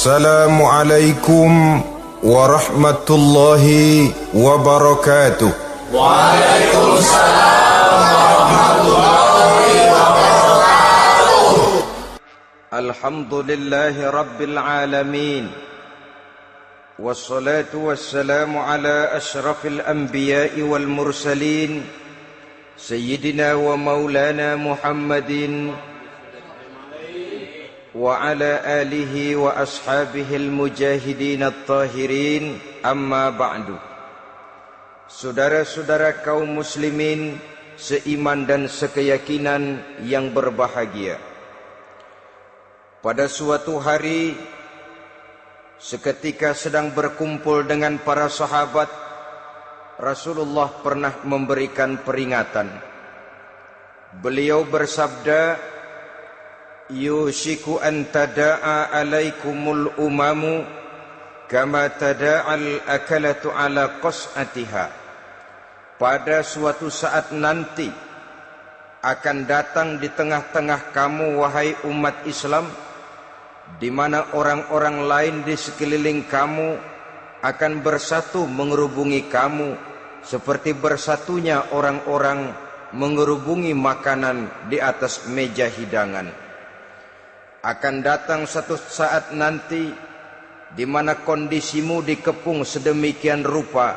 Assalamualaikum warahmatullahi wabarakatuh. Waalaikumsalam warahmatullahi wabarakatuh. Alhamdulillahi rabbil alamin. Wassalatu wassalamu ala ashrafil anbiya'i wal mursalin Sayyidina wa maulana Muhammadin wa ala alihi wa ashabihil mujahidin at-tahirin, amma ba'du. Saudara-saudara kaum muslimin seiman dan sekeyakinan yang berbahagia, pada suatu hari seketika sedang berkumpul dengan para sahabat, Rasulullah pernah memberikan peringatan. Beliau bersabda, yushiku an tada'a alaikumul umamu kama tada'al akalatu ala qas'atiha. Pada suatu saat nanti akan datang di tengah-tengah kamu, wahai umat Islam, di mana orang-orang lain di sekeliling kamu akan bersatu mengerubungi kamu seperti bersatunya orang-orang mengerubungi makanan di atas meja hidangan. Akan datang satu saat nanti di mana kondisimu dikepung sedemikian rupa,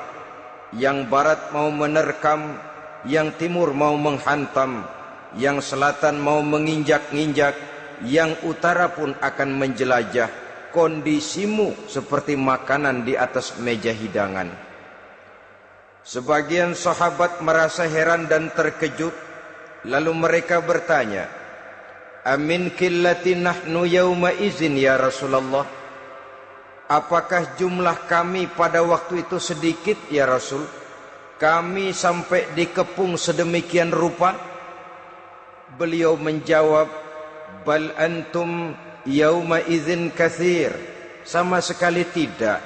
yang barat mau menerkam, yang timur mau menghantam, yang selatan mau menginjak-injak, yang utara pun akan menjelajah. Kondisimu seperti makanan di atas meja hidangan. Sebagian sahabat merasa heran dan terkejut, lalu mereka bertanya, amin qillati nahnu yauma izin ya Rasulullah? Apakah jumlah kami pada waktu itu sedikit ya Rasul? Kami sampai dikepung sedemikian rupa? Beliau menjawab, bal antum yauma izin katsir. Sama sekali tidak.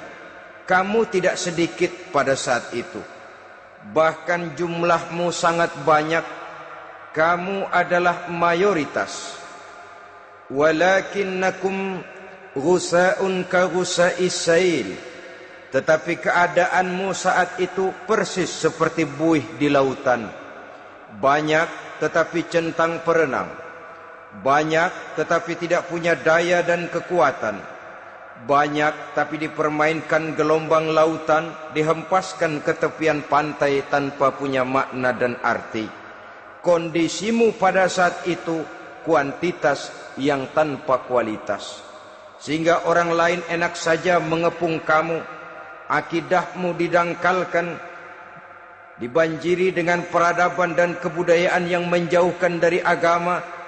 Kamu tidak sedikit pada saat itu. Bahkan jumlahmu sangat banyak. Kamu adalah mayoritas. Walakinnakum ghusa'un ka ghusa'is sail. Tetapi keadaanmu saat itu persis seperti buih di lautan. Banyak tetapi centang perenang. Banyak tetapi tidak punya daya dan kekuatan. Banyak tapi dipermainkan gelombang lautan, dihempaskan ke tepian pantai tanpa punya makna dan arti. Kondisimu pada saat itu kuantitas yang tanpa kualitas, sehingga orang lain enak saja mengepung kamu. Akidahmu didangkalkan, dibanjiri dengan peradaban dan kebudayaan yang menjauhkan dari agama.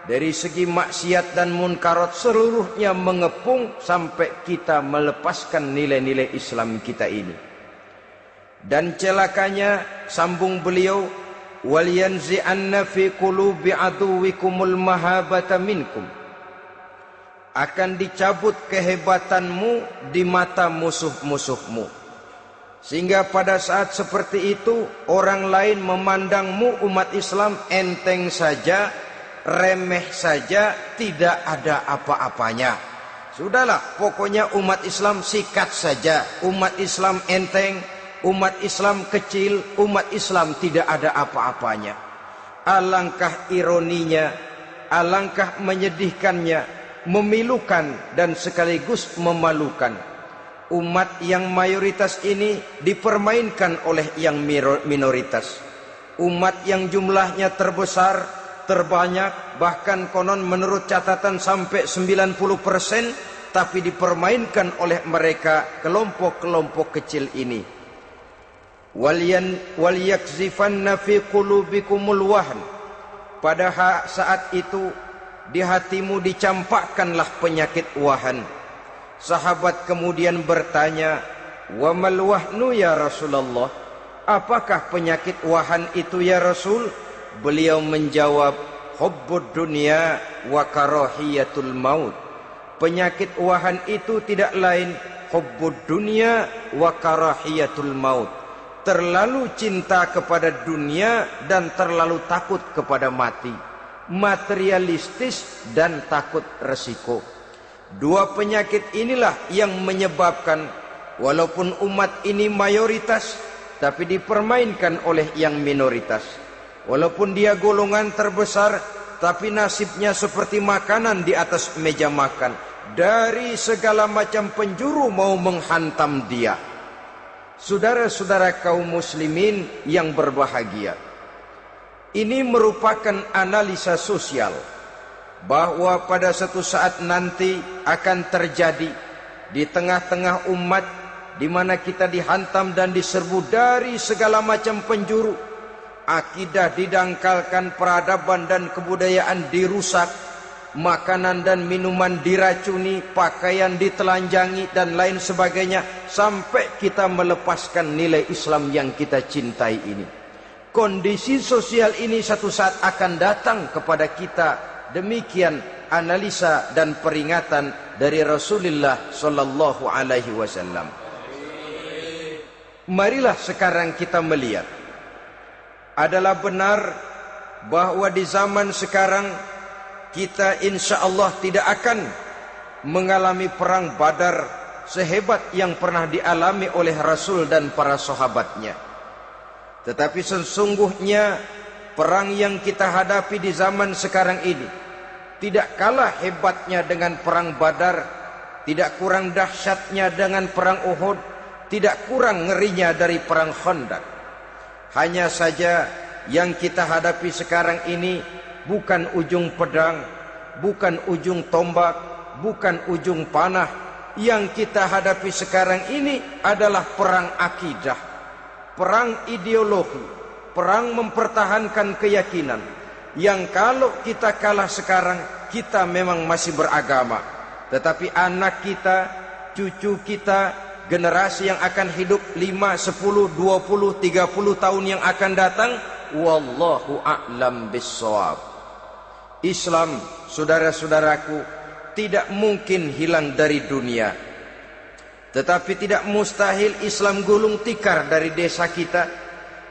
Dari segi maksiat dan munkarat seluruhnya mengepung sampai kita melepaskan nilai-nilai Islam kita ini. Dan celakanya, sambung beliau, waliyanzi'anna fi qulubi aduwikumul mahabata minkum. Akan dicabut kehebatanmu di mata musuh-musuhmu, sehingga pada saat seperti itu orang lain memandangmu umat Islam enteng saja, remeh saja, tidak ada apa-apanya. Sudahlah, pokoknya umat Islam sikat saja. Umat Islam enteng, umat Islam kecil, umat Islam tidak ada apa-apanya. Alangkah ironinya, alangkah menyedihkannya, memilukan dan sekaligus memalukan. Umat yang mayoritas ini dipermainkan oleh yang minoritas. Umat yang jumlahnya terbesar, terbanyak, bahkan konon menurut catatan sampai 90%, tapi dipermainkan oleh mereka kelompok-kelompok kecil ini. Waliyakzifanna fi qulubikumul wahn. Pada saat itu di hatimu dicampakkanlah penyakit wahan. Sahabat kemudian bertanya, wa mal wahnu ya Rasulullah? Apakah penyakit wahan itu ya Rasul? Beliau menjawab, hubbud dunya wa karahiyatul maut. Penyakit wahan itu tidak lain hubbud dunya wa karahiyatul maut. Terlalu cinta kepada dunia dan terlalu takut kepada mati. Materialistis dan takut resiko. Dua penyakit inilah yang menyebabkan walaupun umat ini mayoritas, tapi dipermainkan oleh yang minoritas. Walaupun dia golongan terbesar, tapi nasibnya seperti makanan di atas meja makan. Dari segala macam penjuru mau menghantam dia. Saudara-saudara kaum muslimin yang berbahagia, ini merupakan analisa sosial bahwa pada satu saat nanti akan terjadi di tengah-tengah umat di mana kita dihantam dan diserbu dari segala macam penjuru. Akidah didangkalkan, peradaban dan kebudayaan dirusak, makanan dan minuman diracuni, pakaian ditelanjangi dan lain sebagainya, sampai kita melepaskan nilai Islam yang kita cintai ini. Kondisi sosial ini satu saat akan datang kepada kita. Demikian analisa dan peringatan dari Rasulullah sallallahu alaihi wasallam. Marilah sekarang kita melihat, adalah benar bahwa di zaman sekarang kita insya Allah tidak akan mengalami perang Badar sehebat yang pernah dialami oleh Rasul dan para sahabatnya. Tetapi sesungguhnya perang yang kita hadapi di zaman sekarang ini tidak kalah hebatnya dengan perang Badar, tidak kurang dahsyatnya dengan perang Uhud, tidak kurang ngerinya dari perang Khandaq. Hanya saja yang kita hadapi sekarang ini bukan ujung pedang, bukan ujung tombak, bukan ujung panah. Yang kita hadapi sekarang ini adalah perang akidah, perang ideologi, perang mempertahankan keyakinan. Yang kalau kita kalah sekarang, kita memang masih beragama. Tetapi anak kita, cucu kita, generasi yang akan hidup 5, 10, 20, 30 tahun yang akan datang, wallahu a'lam bissawab. Islam, saudara-saudaraku, tidak mungkin hilang dari dunia. Tetapi tidak mustahil Islam gulung tikar dari desa kita.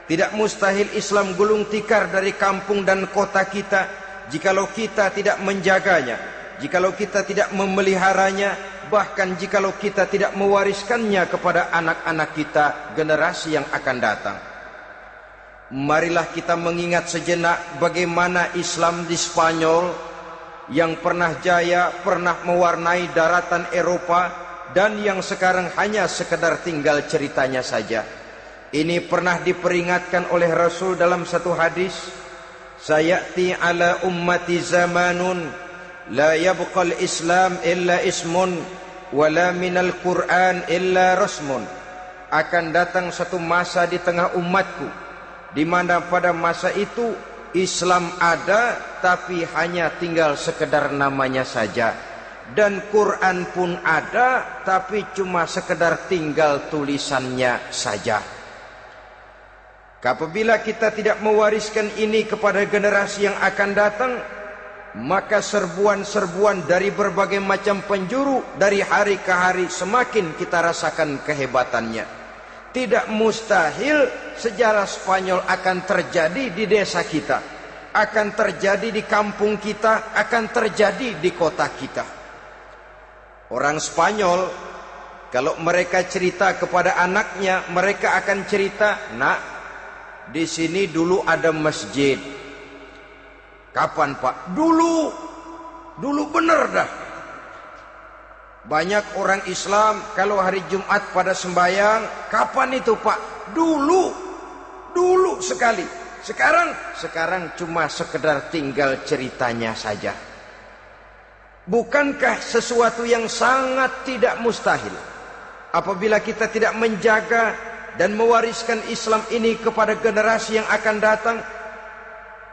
Tidak mustahil Islam gulung tikar dari kampung dan kota kita, jikalau kita tidak menjaganya, jikalau kita tidak memeliharanya, bahkan jikalau kita tidak mewariskannya kepada anak-anak kita, generasi yang akan datang. Marilah kita mengingat sejenak bagaimana Islam di Spanyol yang pernah jaya, pernah mewarnai daratan Eropa, dan yang sekarang hanya sekedar tinggal ceritanya saja. Ini pernah diperingatkan oleh Rasul dalam satu hadis, sayati ala ummati zamanun la yabqal Islam illa ismun wala minal Quran illa rasmun. Akan datang satu masa di tengah umatku di mana pada masa itu Islam ada tapi hanya tinggal sekedar namanya saja, dan Quran pun ada tapi cuma sekedar tinggal tulisannya saja. Apabila kita tidak mewariskan ini kepada generasi yang akan datang, maka serbuan-serbuan dari berbagai macam penjuru dari hari ke hari semakin kita rasakan kehebatannya. Tidak mustahil sejarah Spanyol akan terjadi di desa kita, akan terjadi di kampung kita, akan terjadi di kota kita. Orang Spanyol kalau mereka cerita kepada anaknya, mereka akan cerita, "Nak, di sini dulu ada masjid." Kapan, Pak? Dulu bener dah. Banyak orang Islam kalau hari Jumat pada sembahyang, kapan itu, Pak? Dulu sekali. Sekarang cuma sekedar tinggal ceritanya saja. Bukankah sesuatu yang sangat tidak mustahil apabila kita tidak menjaga dan mewariskan Islam ini kepada generasi yang akan datang,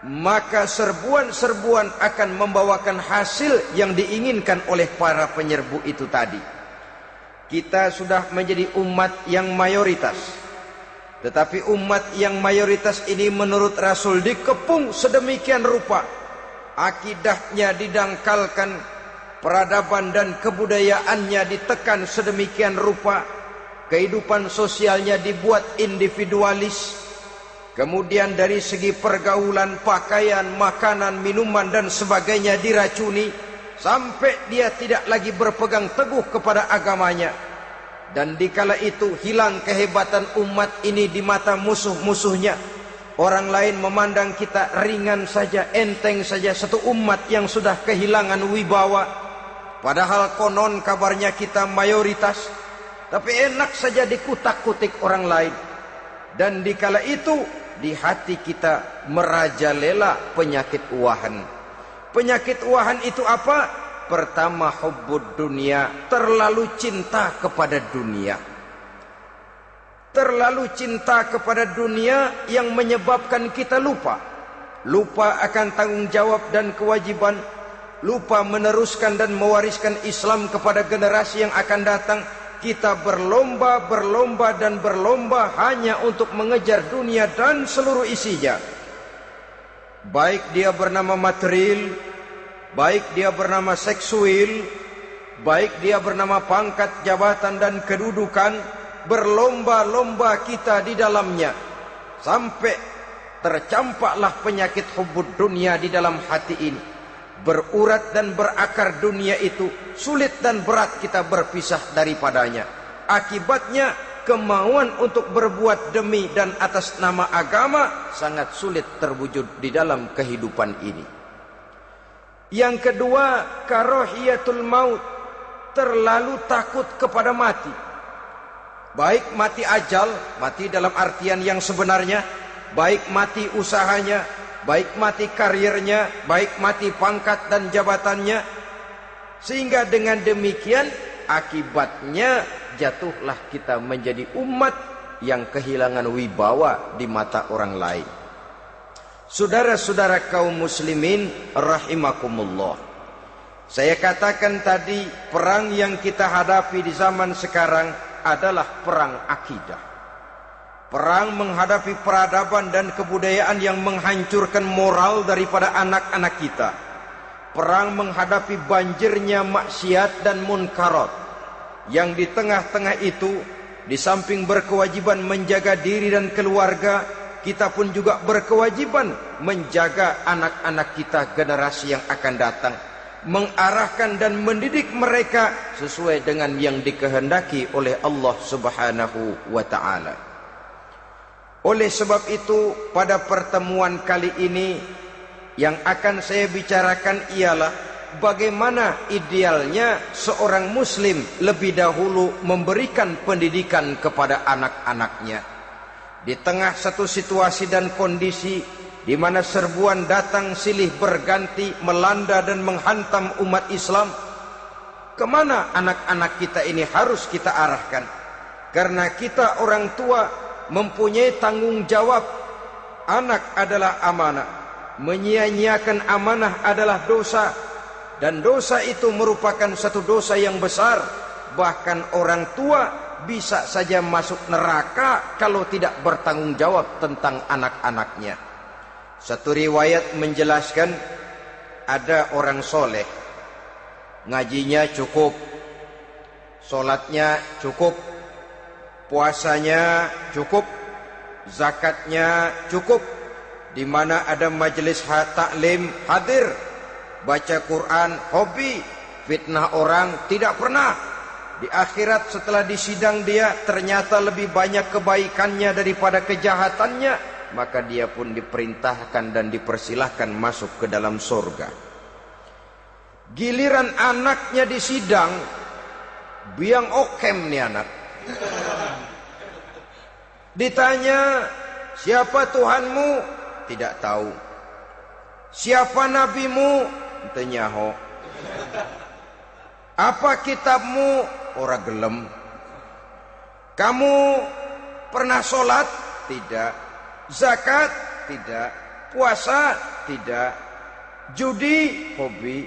maka serbuan-serbuan akan membawakan hasil yang diinginkan oleh para penyerbu itu tadi. Kita sudah menjadi umat yang mayoritas, tetapi umat yang mayoritas ini menurut Rasul dikepung sedemikian rupa, akidahnya didangkalkan, peradaban dan kebudayaannya ditekan sedemikian rupa, kehidupan sosialnya dibuat individualis. Kemudian dari segi pergaulan, pakaian, makanan, minuman dan sebagainya diracuni, sampai dia tidak lagi berpegang teguh kepada agamanya. Dan dikala itu hilang kehebatan umat ini di mata musuh-musuhnya. Orang lain memandang kita ringan saja, enteng saja, satu umat yang sudah kehilangan wibawa. Padahal konon kabarnya kita mayoritas, tapi enak saja dikutak-kutik orang lain. Dan dikala itu di hati kita merajalela penyakit wahan. Penyakit wahan itu apa? Pertama, hubbud dunia, terlalu cinta kepada dunia. Terlalu cinta kepada dunia yang menyebabkan kita lupa akan tanggung jawab dan kewajiban, lupa meneruskan dan mewariskan Islam kepada generasi yang akan datang. Kita berlomba hanya untuk mengejar dunia dan seluruh isinya. Baik dia bernama material, baik dia bernama seksual, baik dia bernama pangkat, jabatan dan kedudukan, berlomba-lomba kita di dalamnya. Sampai tercampaklah penyakit hubbud dunia di dalam hati ini. Berurat dan berakar dunia itu, sulit dan berat kita berpisah daripadanya. Akibatnya kemauan untuk berbuat demi dan atas nama agama sangat sulit terwujud di dalam kehidupan ini. Yang kedua, karahiyatul maut, terlalu takut kepada mati. Baik mati ajal, mati dalam artian yang sebenarnya, baik mati usahanya, baik mati karirnya, baik mati pangkat dan jabatannya. Sehingga dengan demikian akibatnya jatuhlah kita menjadi umat yang kehilangan wibawa di mata orang lain. Saudara-saudara kaum muslimin rahimakumullah, saya katakan tadi, perang yang kita hadapi di zaman sekarang adalah perang akidah. Perang menghadapi peradaban dan kebudayaan yang menghancurkan moral daripada anak-anak kita. Perang menghadapi banjirnya maksiat dan munkarat. Yang di tengah-tengah itu, di samping berkewajiban menjaga diri dan keluarga, kita pun juga berkewajiban menjaga anak-anak kita, generasi yang akan datang, mengarahkan dan mendidik mereka sesuai dengan yang dikehendaki oleh Allah Subhanahu wa ta'ala. Oleh sebab itu, pada pertemuan kali ini yang akan saya bicarakan ialah bagaimana idealnya seorang muslim lebih dahulu memberikan pendidikan kepada anak-anaknya. Di tengah satu situasi dan kondisi di mana serbuan datang silih berganti melanda dan menghantam umat Islam, kemana anak-anak kita ini harus kita arahkan? Karena kita orang tua mempunyai tanggung jawab. Anak adalah amanah, menyia-nyiakan amanah adalah dosa, dan dosa itu merupakan satu dosa yang besar. Bahkan orang tua bisa saja masuk neraka kalau tidak bertanggung jawab tentang anak-anaknya. Satu riwayat menjelaskan, ada orang soleh, ngajinya cukup, solatnya cukup, puasanya cukup, zakatnya cukup, di mana ada majelis taklim hadir, baca Quran hobi, fitnah orang tidak pernah. Di akhirat setelah disidang dia ternyata lebih banyak kebaikannya daripada kejahatannya, maka dia pun diperintahkan dan dipersilahkan masuk ke dalam surga. Giliran anaknya disidang, biang okem nih anak. Ditanya, siapa Tuhanmu? Tidak tahu. Siapa nabimu? Tenyaho. Apa kitabmu? Ora gelem. Kamu pernah sholat? Tidak. Zakat? Tidak. Puasa? Tidak. Judi? Hobi.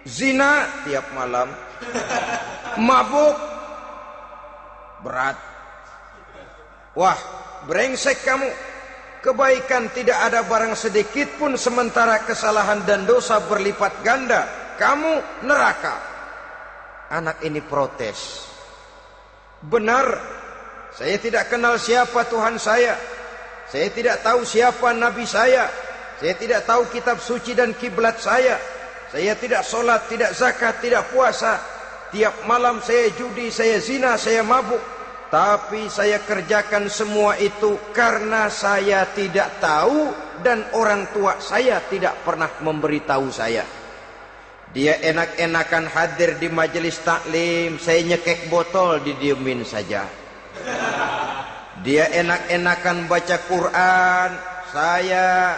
Zina? Tiap malam. Mabuk? Berat. Wah, brengsek kamu. Kebaikan tidak ada barang sedikit pun, sementara kesalahan dan dosa berlipat ganda. Kamu neraka. Anak ini protes. Benar, saya tidak kenal siapa Tuhan saya. Saya tidak tahu siapa Nabi saya. Saya tidak tahu kitab suci dan kiblat saya. Saya tidak sholat, tidak zakat, tidak puasa. Tiap malam saya judi, saya zina, saya mabuk. Tapi saya kerjakan semua itu karena saya tidak tahu dan orang tua saya tidak pernah memberitahu saya. Dia enak-enakan hadir di majelis taklim, saya nyekek botol, didiemin saja. Dia enak-enakan baca Quran, saya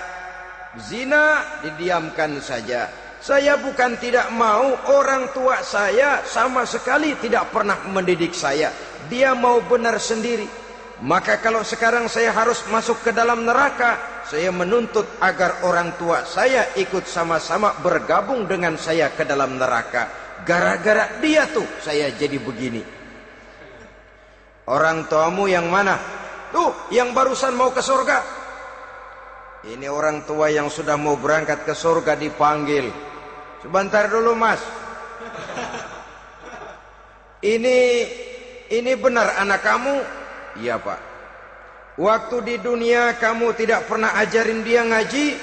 zina, didiamkan saja. Saya bukan tidak mau, orang tua saya sama sekali tidak pernah mendidik saya. Dia mau benar sendiri. Maka kalau sekarang saya harus masuk ke dalam neraka, saya menuntut agar orang tua saya ikut sama-sama bergabung dengan saya ke dalam neraka. Gara-gara dia tuh saya jadi begini. Orang tuamu yang mana? Tuh, yang barusan mau ke surga. Ini orang tua yang sudah mau berangkat ke surga dipanggil. Sebentar dulu mas. Ini benar anak kamu? Iya pak. Waktu di dunia kamu tidak pernah ajarin dia ngaji?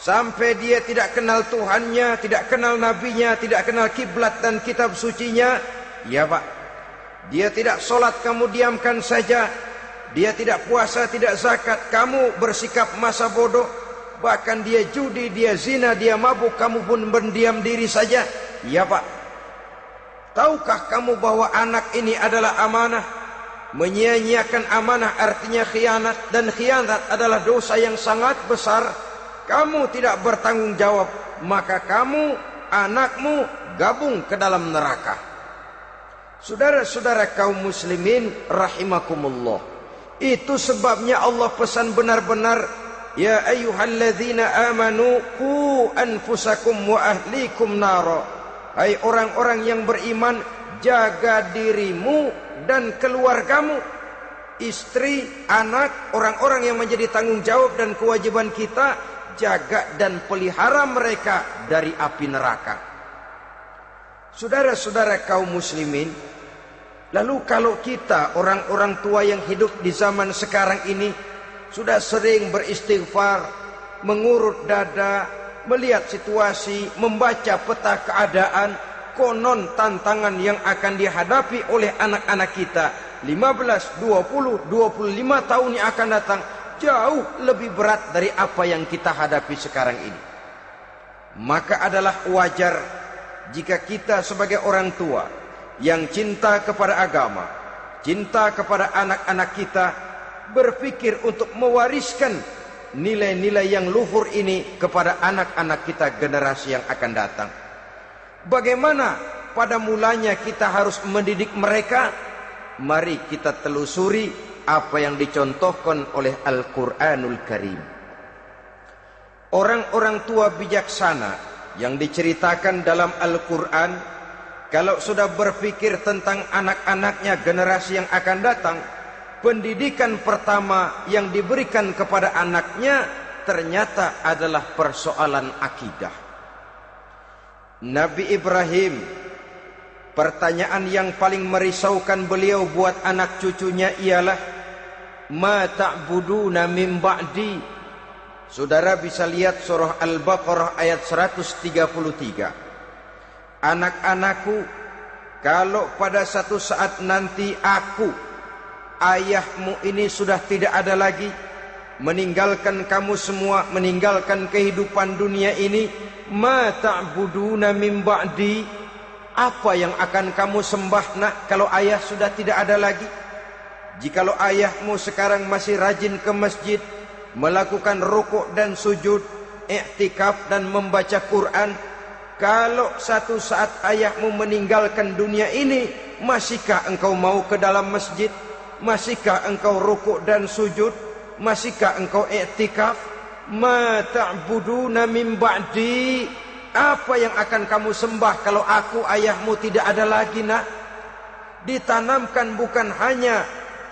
Sampai dia tidak kenal Tuhannya, tidak kenal nabinya, tidak kenal kiblat dan kitab sucinya? Iya pak. Dia tidak sholat, kamu diamkan saja. Dia tidak puasa, tidak zakat, kamu bersikap masa bodoh. Bahkan dia judi, dia zina, dia mabuk, kamu pun berdiam diri saja. Iya pak. Tahukah kamu bahwa anak ini adalah amanah? Menyia-nyiakan amanah artinya khianat, dan khianat adalah dosa yang sangat besar. Kamu tidak bertanggung jawab, maka kamu, anakmu gabung ke dalam neraka. Saudara-saudara kaum muslimin rahimakumullah, itu sebabnya Allah pesan benar-benar, ya ayyuhalladzina amanu qu anfusakum wa ahlikum nara. Hai orang-orang yang beriman, jaga dirimu dan keluargamu, istri, anak, orang-orang yang menjadi tanggung jawab dan kewajiban kita, jaga dan pelihara mereka dari api neraka. Saudara-saudara kaum muslimin, lalu kalau kita orang-orang tua yang hidup di zaman sekarang ini sudah sering beristighfar, mengurut dada, melihat situasi, membaca peta keadaan, konon tantangan yang akan dihadapi oleh anak-anak kita 15, 20, 25 tahun yang akan datang jauh lebih berat dari apa yang kita hadapi sekarang ini. Maka adalah wajar jika kita sebagai orang tua yang cinta kepada agama, cinta kepada anak-anak kita, berpikir untuk mewariskan nilai-nilai yang luhur ini kepada anak-anak kita generasi yang akan datang. Bagaimana pada mulanya kita harus mendidik mereka? Mari kita telusuri apa yang dicontohkan oleh Al-Quranul Karim. Orang-orang tua bijaksana yang diceritakan dalam Al-Quran, kalau sudah berpikir tentang anak-anaknya generasi yang akan datang, pendidikan pertama yang diberikan kepada anaknya ternyata adalah persoalan akidah. Nabi Ibrahim, pertanyaan yang paling merisaukan beliau buat anak cucunya ialah, ma ta'buduna min ba'di. Saudara bisa lihat surah Al-Baqarah ayat 133. Anak-anakku, kalau pada satu saat nanti aku, ayahmu ini sudah tidak ada lagi, meninggalkan kamu semua, meninggalkan kehidupan dunia ini, ma ta'buduna min ba'di, apa yang akan kamu sembah nak kalau ayah sudah tidak ada lagi? Jikalau ayahmu sekarang masih rajin ke masjid, melakukan rukuk dan sujud, i'tikaf dan membaca Quran, kalau satu saat ayahmu meninggalkan dunia ini, masihkah engkau mau ke dalam masjid? Masihkah engkau rukuk dan sujud? Masihkah engkau i'tikaf? Ma ta'buduna min ba'di, apa yang akan kamu sembah kalau aku ayahmu tidak ada lagi nak? Ditanamkan bukan hanya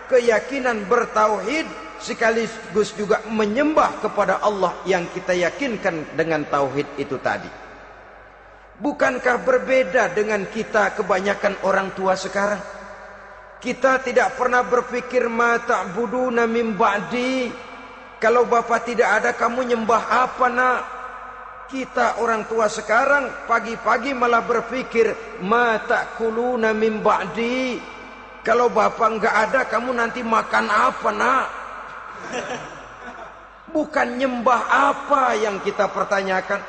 keyakinan bertauhid, sekaligus juga menyembah kepada Allah yang kita yakinkan dengan tauhid itu tadi. Bukankah berbeda dengan kita kebanyakan orang tua sekarang? Kita tidak pernah berpikir ma ta'buduna min ba'di, kalau bapak tidak ada kamu nyembah apa nak? Kita orang tua sekarang pagi-pagi malah berpikir, ma ta'kuluna min ba'di. Kalau bapak enggak ada, kamu nanti makan apa, nak? Bukan nyembah apa yang kita pertanyakan,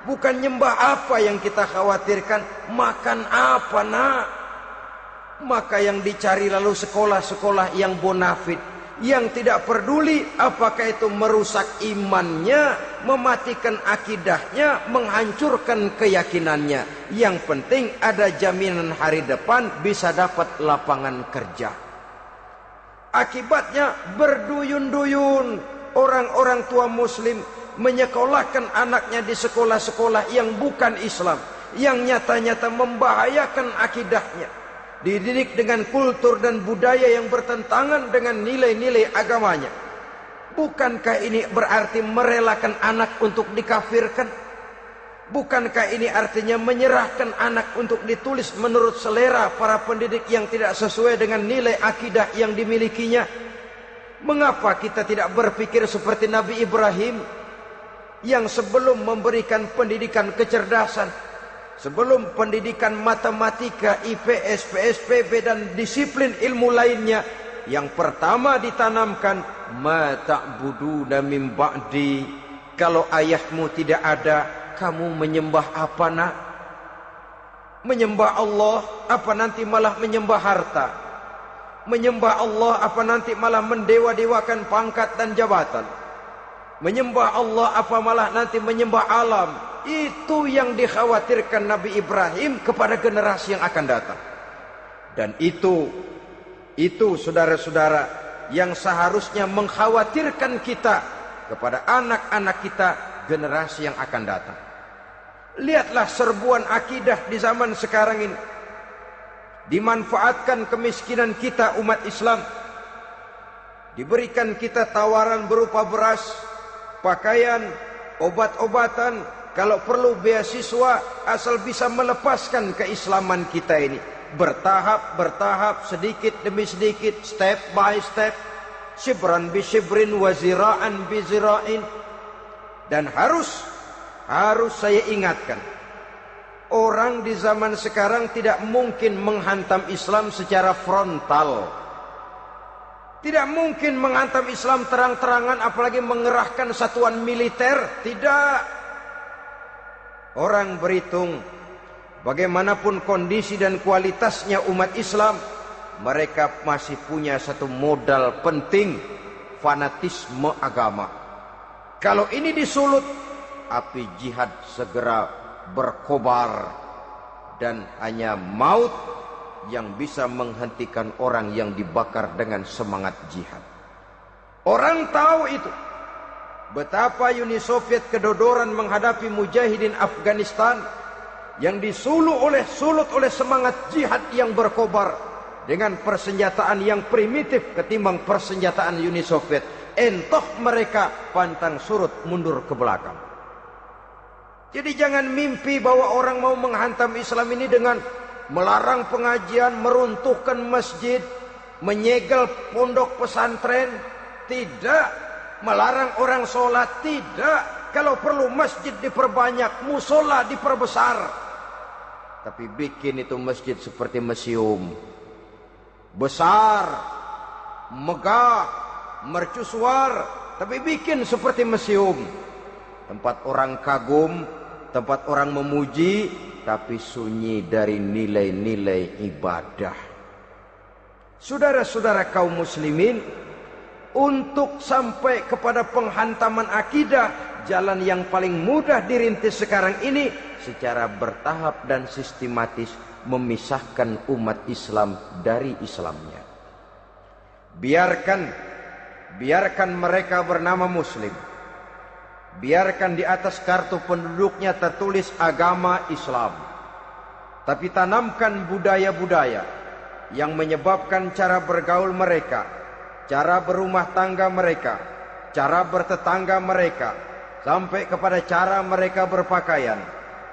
bukan nyembah apa yang kita khawatirkan, makan apa, nak? Maka yang dicari lalu sekolah-sekolah yang bonafit, yang tidak peduli apakah itu merusak imannya, mematikan akidahnya, menghancurkan keyakinannya. Yang penting ada jaminan hari depan bisa dapat lapangan kerja. Akibatnya berduyun-duyun orang-orang tua muslim menyekolahkan anaknya di sekolah-sekolah yang bukan Islam, yang nyata-nyata membahayakan akidahnya. Dididik dengan kultur dan budaya yang bertentangan dengan nilai-nilai agamanya. Bukankah ini berarti merelakan anak untuk dikafirkan? Bukankah ini artinya menyerahkan anak untuk ditulis menurut selera para pendidik yang tidak sesuai dengan nilai akidah yang dimilikinya? Mengapa kita tidak berpikir seperti Nabi Ibrahim yang sebelum memberikan pendidikan kecerdasan, sebelum pendidikan matematika, IPS, PSPB dan disiplin ilmu lainnya, yang pertama ditanamkan, ma ta'buduna min ba'di. Kalau ayahmu tidak ada, kamu menyembah apa, nak? Menyembah Allah, apa nanti malah menyembah harta? Menyembah Allah, apa nanti malah mendewa-dewakan pangkat dan jabatan? Menyembah Allah, apa malah nanti menyembah alam? Itu yang dikhawatirkan Nabi Ibrahim kepada generasi yang akan datang. Dan itu saudara-saudara yang seharusnya mengkhawatirkan kita kepada anak-anak kita, generasi yang akan datang. Lihatlah serbuan akidah di zaman sekarang ini. Dimanfaatkan kemiskinan kita umat Islam. Diberikan kita tawaran berupa beras, pakaian, obat-obatan, kalau perlu beasiswa, asal bisa melepaskan keislaman kita ini. Bertahap, sedikit demi sedikit, step by step, shibran bi shibrin wa zira'an bi zira'in. Dan harus saya ingatkan, orang di zaman sekarang tidak mungkin menghantam Islam secara frontal. Tidak mungkin menghantam Islam terang-terangan, apalagi mengerahkan satuan militer. Tidak. Orang berhitung bagaimanapun kondisi dan kualitasnya umat Islam, mereka masih punya satu modal penting, fanatisme agama. Kalau ini disulut, api jihad segera berkobar, dan hanya maut yang bisa menghentikan orang yang dibakar dengan semangat jihad. Orang tahu itu. Betapa Uni Soviet kedodoran menghadapi mujahidin Afghanistan yang sulut oleh semangat jihad yang berkobar dengan persenjataan yang primitif ketimbang persenjataan Uni Soviet. Entah mereka pantang surut mundur ke belakang. Jadi jangan mimpi bahwa orang mau menghantam Islam ini dengan melarang pengajian, meruntuhkan masjid, menyegel pondok pesantren. Tidak. Melarang orang sholat, tidak. Kalau perlu masjid diperbanyak, musola diperbesar. Tapi bikin itu masjid seperti museum. Besar, megah, mercusuar, tapi bikin seperti museum. Tempat orang kagum, tempat orang memuji, tapi sunyi dari nilai-nilai ibadah. Saudara-saudara kaum muslimin, untuk sampai kepada penghantaman akidah, jalan yang paling mudah dirintis sekarang ini secara bertahap dan sistematis, memisahkan umat Islam dari Islamnya. Biarkan mereka bernama Muslim. Biarkan di atas kartu penduduknya tertulis agama Islam. Tapi tanamkan budaya-budaya yang menyebabkan cara bergaul mereka, cara berumah tangga mereka, cara bertetangga mereka, sampai kepada cara mereka berpakaian,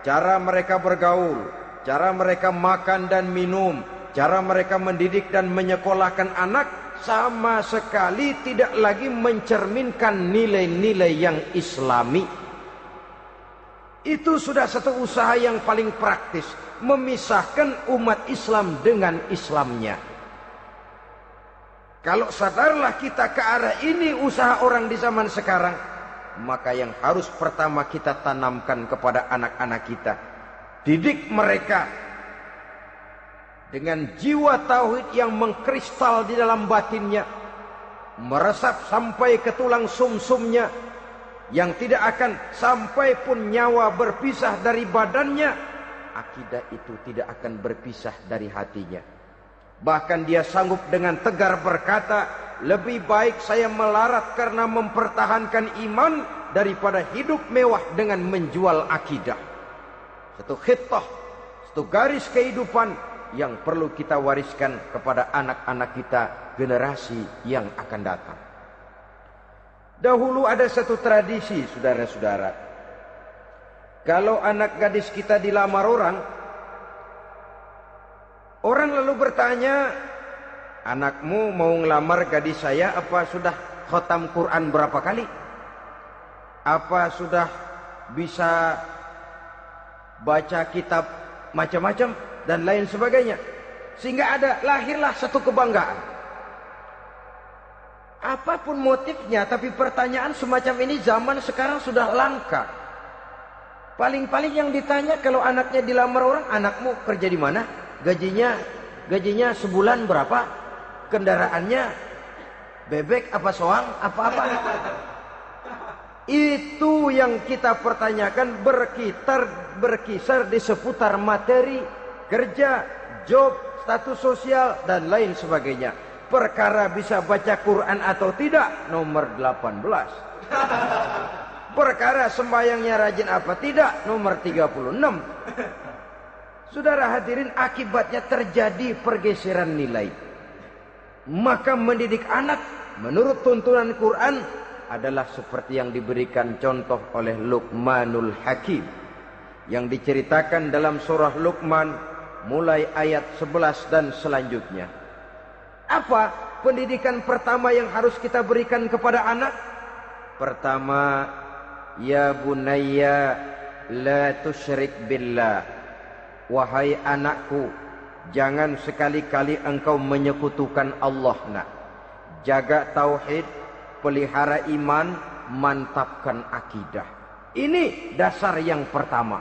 cara mereka bergaul, cara mereka makan dan minum, cara mereka mendidik dan menyekolahkan anak, sama sekali tidak lagi mencerminkan nilai-nilai yang Islami. Itu sudah satu usaha yang paling praktis, memisahkan umat Islam dengan Islamnya. Kalau sadarlah kita ke arah ini usaha orang di zaman sekarang, maka yang harus pertama kita tanamkan kepada anak-anak kita, didik mereka dengan jiwa tauhid yang mengkristal di dalam batinnya, meresap sampai ke tulang sumsumnya, yang tidak akan sampai pun nyawa berpisah dari badannya, akidah itu tidak akan berpisah dari hatinya. Bahkan dia sanggup dengan tegar berkata, lebih baik saya melarat karena mempertahankan iman daripada hidup mewah dengan menjual akidah. Satu khittah, satu garis kehidupan yang perlu kita wariskan kepada anak-anak kita, generasi yang akan datang. Dahulu ada satu tradisi, saudara-saudara. Kalau anak gadis kita dilamar orang, orang lalu bertanya, anakmu mau ngelamar gadis saya, apa sudah khatam Quran berapa kali? Apa sudah bisa baca kitab macam-macam dan lain sebagainya? Sehingga lahirlah satu kebanggaan. Apapun motifnya, tapi pertanyaan semacam ini zaman sekarang sudah langka. Paling-paling yang ditanya kalau anaknya dilamar orang, anakmu kerja di mana? Gajinya sebulan berapa? Kendaraannya bebek apa soang? Apa-apa? Itu yang kita pertanyakan, berkisar di seputar materi, kerja, job, status sosial, dan lain sebagainya. Perkara bisa baca Quran atau tidak, nomor 18. Perkara sembahyangnya rajin apa tidak, nomor 36. Saudara hadirin, akibatnya terjadi pergeseran nilai. Maka mendidik anak menurut tuntunan Quran adalah seperti yang diberikan contoh oleh Luqmanul Hakim, yang diceritakan dalam surah Luqman mulai ayat 11 dan selanjutnya. Apa pendidikan pertama yang harus kita berikan kepada anak? Pertama, ya bunayya la tusyrik billah. Wahai anakku, jangan sekali-kali engkau menyekutukan Allah. Nak, jaga tauhid, pelihara iman, mantapkan akidah. Ini dasar yang pertama.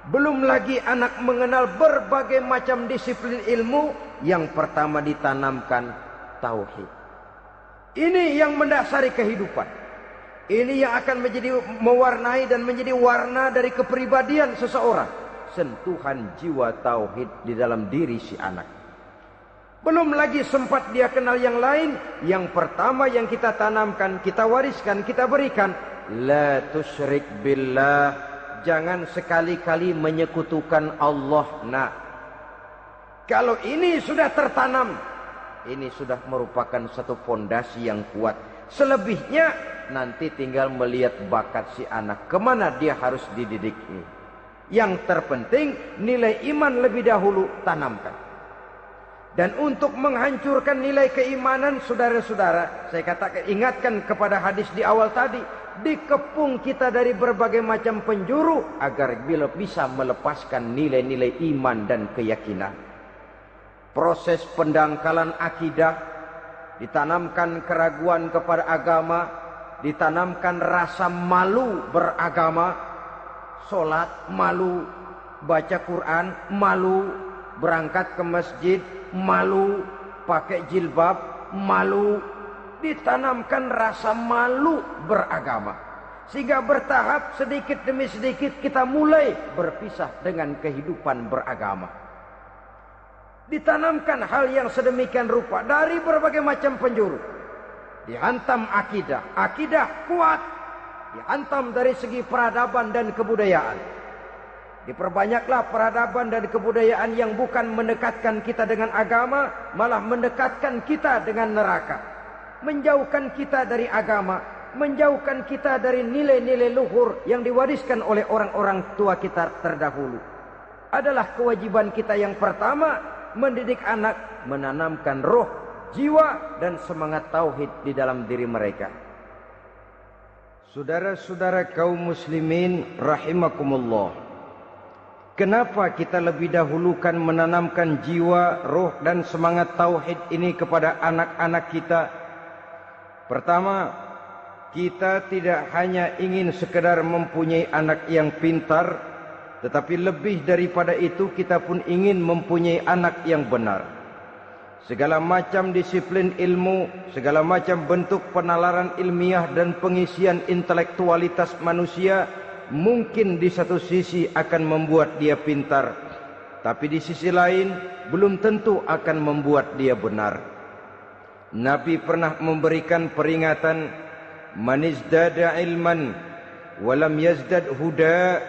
Belum lagi anak mengenal berbagai macam disiplin ilmu, yang pertama ditanamkan tauhid. Ini yang mendasari kehidupan. Ini yang akan mewarnai dan menjadi warna dari kepribadian seseorang. Sentuhan jiwa tauhid di dalam diri si anak. Belum lagi sempat dia kenal yang lain. Yang pertama yang kita tanamkan, kita wariskan, kita berikan, la tusyrik billah. Jangan sekali-kali menyekutukan Allah. Nah, kalau ini sudah tertanam, ini sudah merupakan satu fondasi yang kuat. Selebihnya nanti tinggal melihat bakat si anak, kemana dia harus dididik. Yang terpenting nilai iman lebih dahulu tanamkan. Dan untuk menghancurkan nilai keimanan, saudara-saudara, saya katakan, ingatkan kepada hadis di awal tadi, dikepung kita dari berbagai macam penjuru agar bisa melepaskan nilai-nilai iman dan keyakinan. Proses pendangkalan akidah, ditanamkan keraguan kepada agama, ditanamkan rasa malu beragama, sholat malu, baca Quran malu, berangkat ke masjid malu, pakai jilbab malu. Ditanamkan rasa malu beragama, sehingga bertahap sedikit demi sedikit kita mulai berpisah dengan kehidupan beragama. Ditanamkan hal yang sedemikian rupa dari berbagai macam penjuru. Dihantam akidah, akidah kuat, dihantam dari segi peradaban dan kebudayaan. Diperbanyaklah peradaban dan kebudayaan yang bukan mendekatkan kita dengan agama, malah mendekatkan kita dengan neraka. Menjauhkan kita dari agama, menjauhkan kita dari nilai-nilai luhur yang diwariskan oleh orang-orang tua kita terdahulu. Adalah kewajiban kita yang pertama, mendidik anak, menanamkan roh, jiwa, dan semangat tauhid di dalam diri mereka. Saudara-saudara kaum muslimin rahimakumullah. Kenapa kita lebih dahulukan menanamkan jiwa, roh dan semangat tauhid ini kepada anak-anak kita? Pertama, kita tidak hanya ingin sekedar mempunyai anak yang pintar, tetapi lebih daripada itu kita pun ingin mempunyai anak yang benar. Segala macam disiplin ilmu, segala macam bentuk penalaran ilmiah dan pengisian intelektualitas manusia mungkin di satu sisi akan membuat dia pintar, tapi di sisi lain belum tentu akan membuat dia benar. Nabi pernah memberikan peringatan, man izdada ilman walam yazdad huda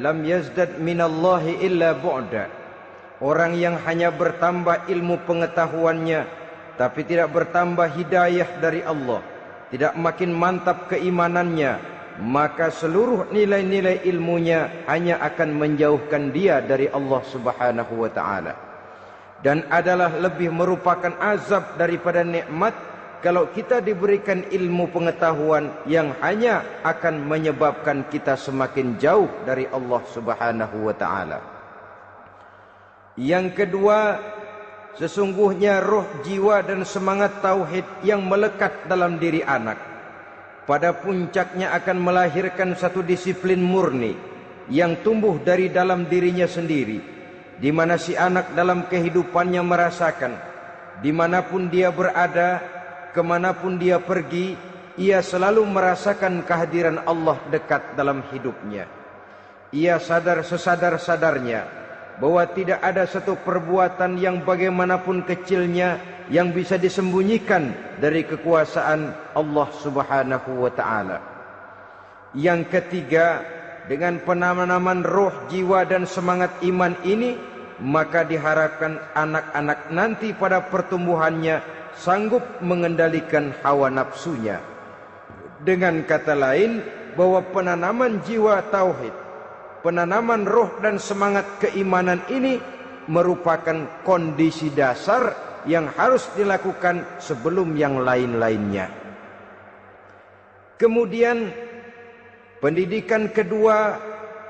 lam yazdad minallahi illa bu'da. Orang yang hanya bertambah ilmu pengetahuannya tapi tidak bertambah hidayah dari Allah, tidak makin mantap keimanannya, maka seluruh nilai-nilai ilmunya hanya akan menjauhkan dia dari Allah Subhanahu wa taala. Dan adalah lebih merupakan azab daripada nikmat kalau kita diberikan ilmu pengetahuan yang hanya akan menyebabkan kita semakin jauh dari Allah Subhanahu wa taala. Yang kedua, sesungguhnya roh, jiwa dan semangat tauhid yang melekat dalam diri anak pada puncaknya akan melahirkan satu disiplin murni yang tumbuh dari dalam dirinya sendiri, di mana si anak dalam kehidupannya merasakan dimanapun dia berada, kemanapun dia pergi, ia selalu merasakan kehadiran Allah dekat dalam hidupnya. Ia sadar sesadar-sadarnya bahwa tidak ada satu perbuatan yang bagaimanapun kecilnya yang bisa disembunyikan dari kekuasaan Allah Subhanahu wa taala. Yang ketiga, dengan penanaman roh, jiwa dan semangat iman ini, maka diharapkan anak-anak nanti pada pertumbuhannya sanggup mengendalikan hawa nafsunya. Dengan kata lain, bahwa penanaman jiwa tauhid, penanaman roh dan semangat keimanan ini merupakan kondisi dasar yang harus dilakukan sebelum yang lain-lainnya. Kemudian pendidikan kedua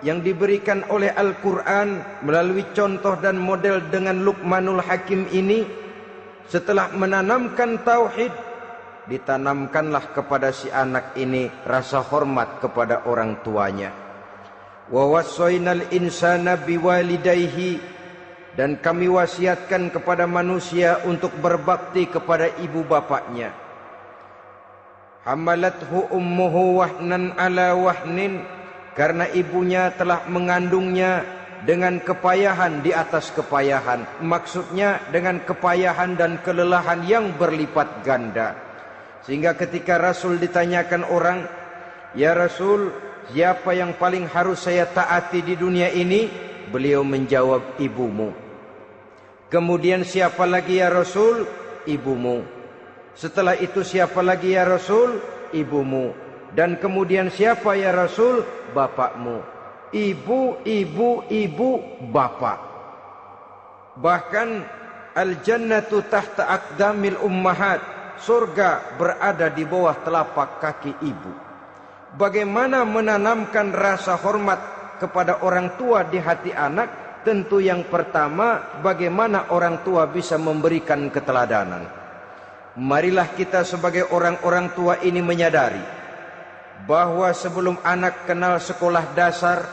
yang diberikan oleh Al-Quran melalui contoh dan model dengan Luqmanul Hakim ini, setelah menanamkan tauhid, ditanamkanlah kepada si anak ini rasa hormat kepada orang tuanya. Wa wassaynal insana biwalidayhi, dan kami wasiatkan kepada manusia untuk berbakti kepada ibu bapaknya. Hamalathu ummuhu wahnan ala wahnin, karena ibunya telah mengandungnya dengan kepayahan di atas kepayahan. Maksudnya dengan kepayahan dan kelelahan yang berlipat ganda. Sehingga ketika Rasul ditanyakan orang, "Ya Rasul, siapa yang paling harus saya taati di dunia ini?" Beliau menjawab, "Ibumu." Kemudian, "Siapa lagi ya Rasul?" "Ibumu." Setelah itu, "Siapa lagi ya Rasul?" "Ibumu." Dan kemudian, "Siapa ya Rasul?" "Bapakmu." Ibu, ibu, ibu, bapak. Bahkan al-jannatu tahta aqdamil ummahat, surga berada di bawah telapak kaki ibu. Bagaimana menanamkan rasa hormat kepada orang tua di hati anak? Tentu yang pertama, bagaimana orang tua bisa memberikan keteladanan. Marilah kita sebagai orang-orang tua ini menyadari bahwa sebelum anak kenal sekolah dasar,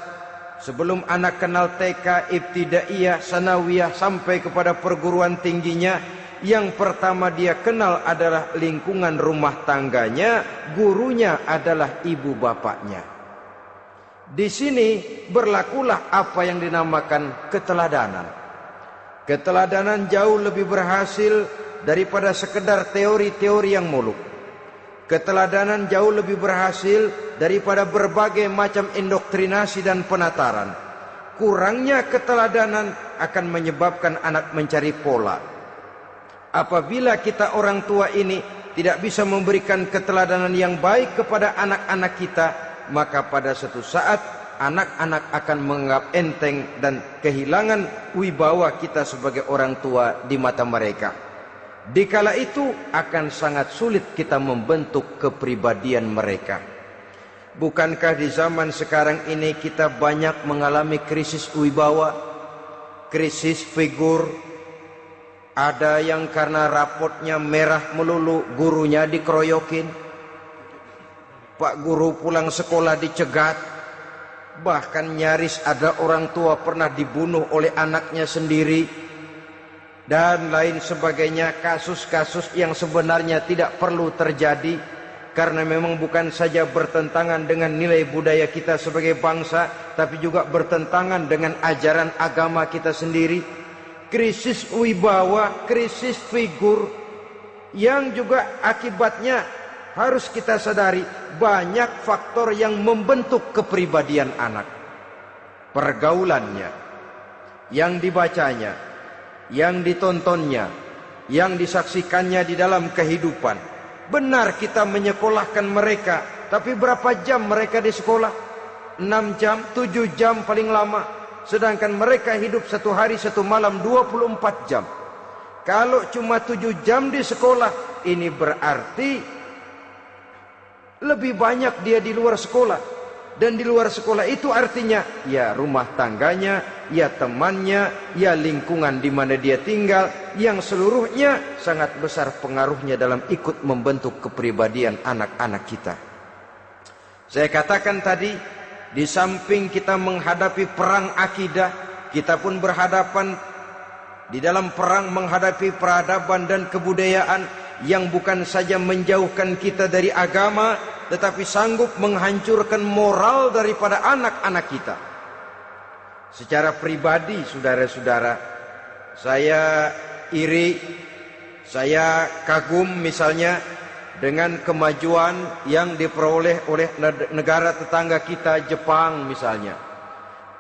sebelum anak kenal TK, ibtidaiyah, sanawiyah sampai kepada perguruan tingginya, yang pertama dia kenal adalah lingkungan rumah tangganya, gurunya adalah ibu bapaknya. Di sini berlakulah apa yang dinamakan keteladanan. Keteladanan jauh lebih berhasil daripada sekedar teori-teori yang muluk. Keteladanan jauh lebih berhasil daripada berbagai macam indoktrinasi dan penataran. Kurangnya keteladanan akan menyebabkan anak mencari pola. Apabila kita orang tua ini tidak bisa memberikan keteladanan yang baik kepada anak-anak kita, maka pada suatu saat anak-anak akan menganggap enteng dan kehilangan wibawa kita sebagai orang tua di mata mereka. Dikala itu akan sangat sulit kita membentuk kepribadian mereka. Bukankah di zaman sekarang ini kita banyak mengalami krisis wibawa, krisis figur? Ada yang karena rapotnya merah melulu, gurunya dikeroyokin. Pak guru pulang sekolah dicegat. Bahkan nyaris ada orang tua pernah dibunuh oleh anaknya sendiri. Dan lain sebagainya, kasus-kasus yang sebenarnya tidak perlu terjadi. Karena memang bukan saja bertentangan dengan nilai budaya kita sebagai bangsa, tapi juga bertentangan dengan ajaran agama kita sendiri. Krisis wibawa, krisis figur, yang juga akibatnya harus kita sadari banyak faktor yang membentuk kepribadian anak. Pergaulannya, yang dibacanya, yang ditontonnya, yang disaksikannya di dalam kehidupan. Benar kita menyekolahkan mereka, tapi berapa jam mereka di sekolah? 6 jam, 7 jam paling lama. Sedangkan mereka hidup 1 hari 1 malam 24 jam. Kalau cuma 7 jam di sekolah, ini berarti lebih banyak dia di luar sekolah. Dan di luar sekolah itu artinya ya rumah tangganya, ya temannya, ya lingkungan di mana dia tinggal, yang seluruhnya sangat besar pengaruhnya dalam ikut membentuk kepribadian anak-anak kita. Saya katakan tadi, di samping kita menghadapi perang akidah, kita pun berhadapan di dalam perang menghadapi peradaban dan kebudayaan yang bukan saja menjauhkan kita dari agama, tetapi sanggup menghancurkan moral daripada anak-anak kita. Secara pribadi, saudara-saudara, saya iri, saya kagum misalnya dengan kemajuan yang diperoleh oleh negara tetangga kita, Jepang misalnya.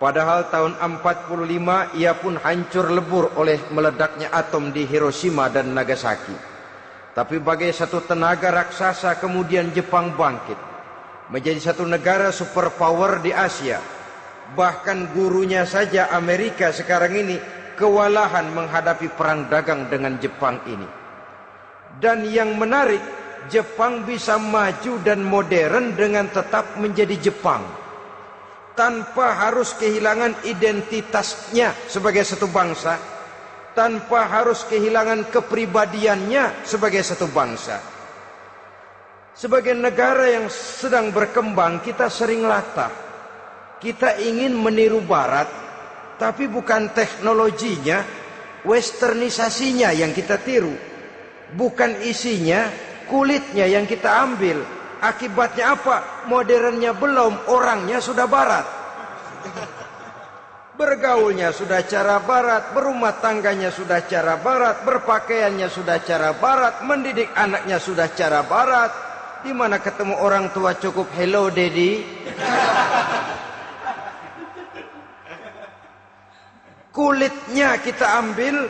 Padahal tahun 45 ia pun hancur lebur oleh meledaknya atom di Hiroshima dan Nagasaki. Tapi bagai satu tenaga raksasa kemudian Jepang bangkit menjadi satu negara superpower di Asia. Bahkan gurunya saja Amerika sekarang ini kewalahan menghadapi perang dagang dengan Jepang ini. Dan yang menarik, Jepang bisa maju dan modern dengan tetap menjadi Jepang, tanpa harus kehilangan identitasnya sebagai satu bangsa, tanpa harus kehilangan kepribadiannya sebagai satu bangsa. Sebagai negara yang sedang berkembang, kita sering latah. Kita ingin meniru Barat, tapi bukan teknologinya, westernisasinya yang kita tiru. Bukan isinya, kulitnya yang kita ambil. Akibatnya apa? Modernnya belum, orangnya sudah Barat. Bergaulnya sudah cara Barat, berumah tangganya sudah cara Barat, berpakaiannya sudah cara Barat, mendidik anaknya sudah cara Barat. Di mana ketemu orang tua cukup hello daddy. Kulitnya kita ambil,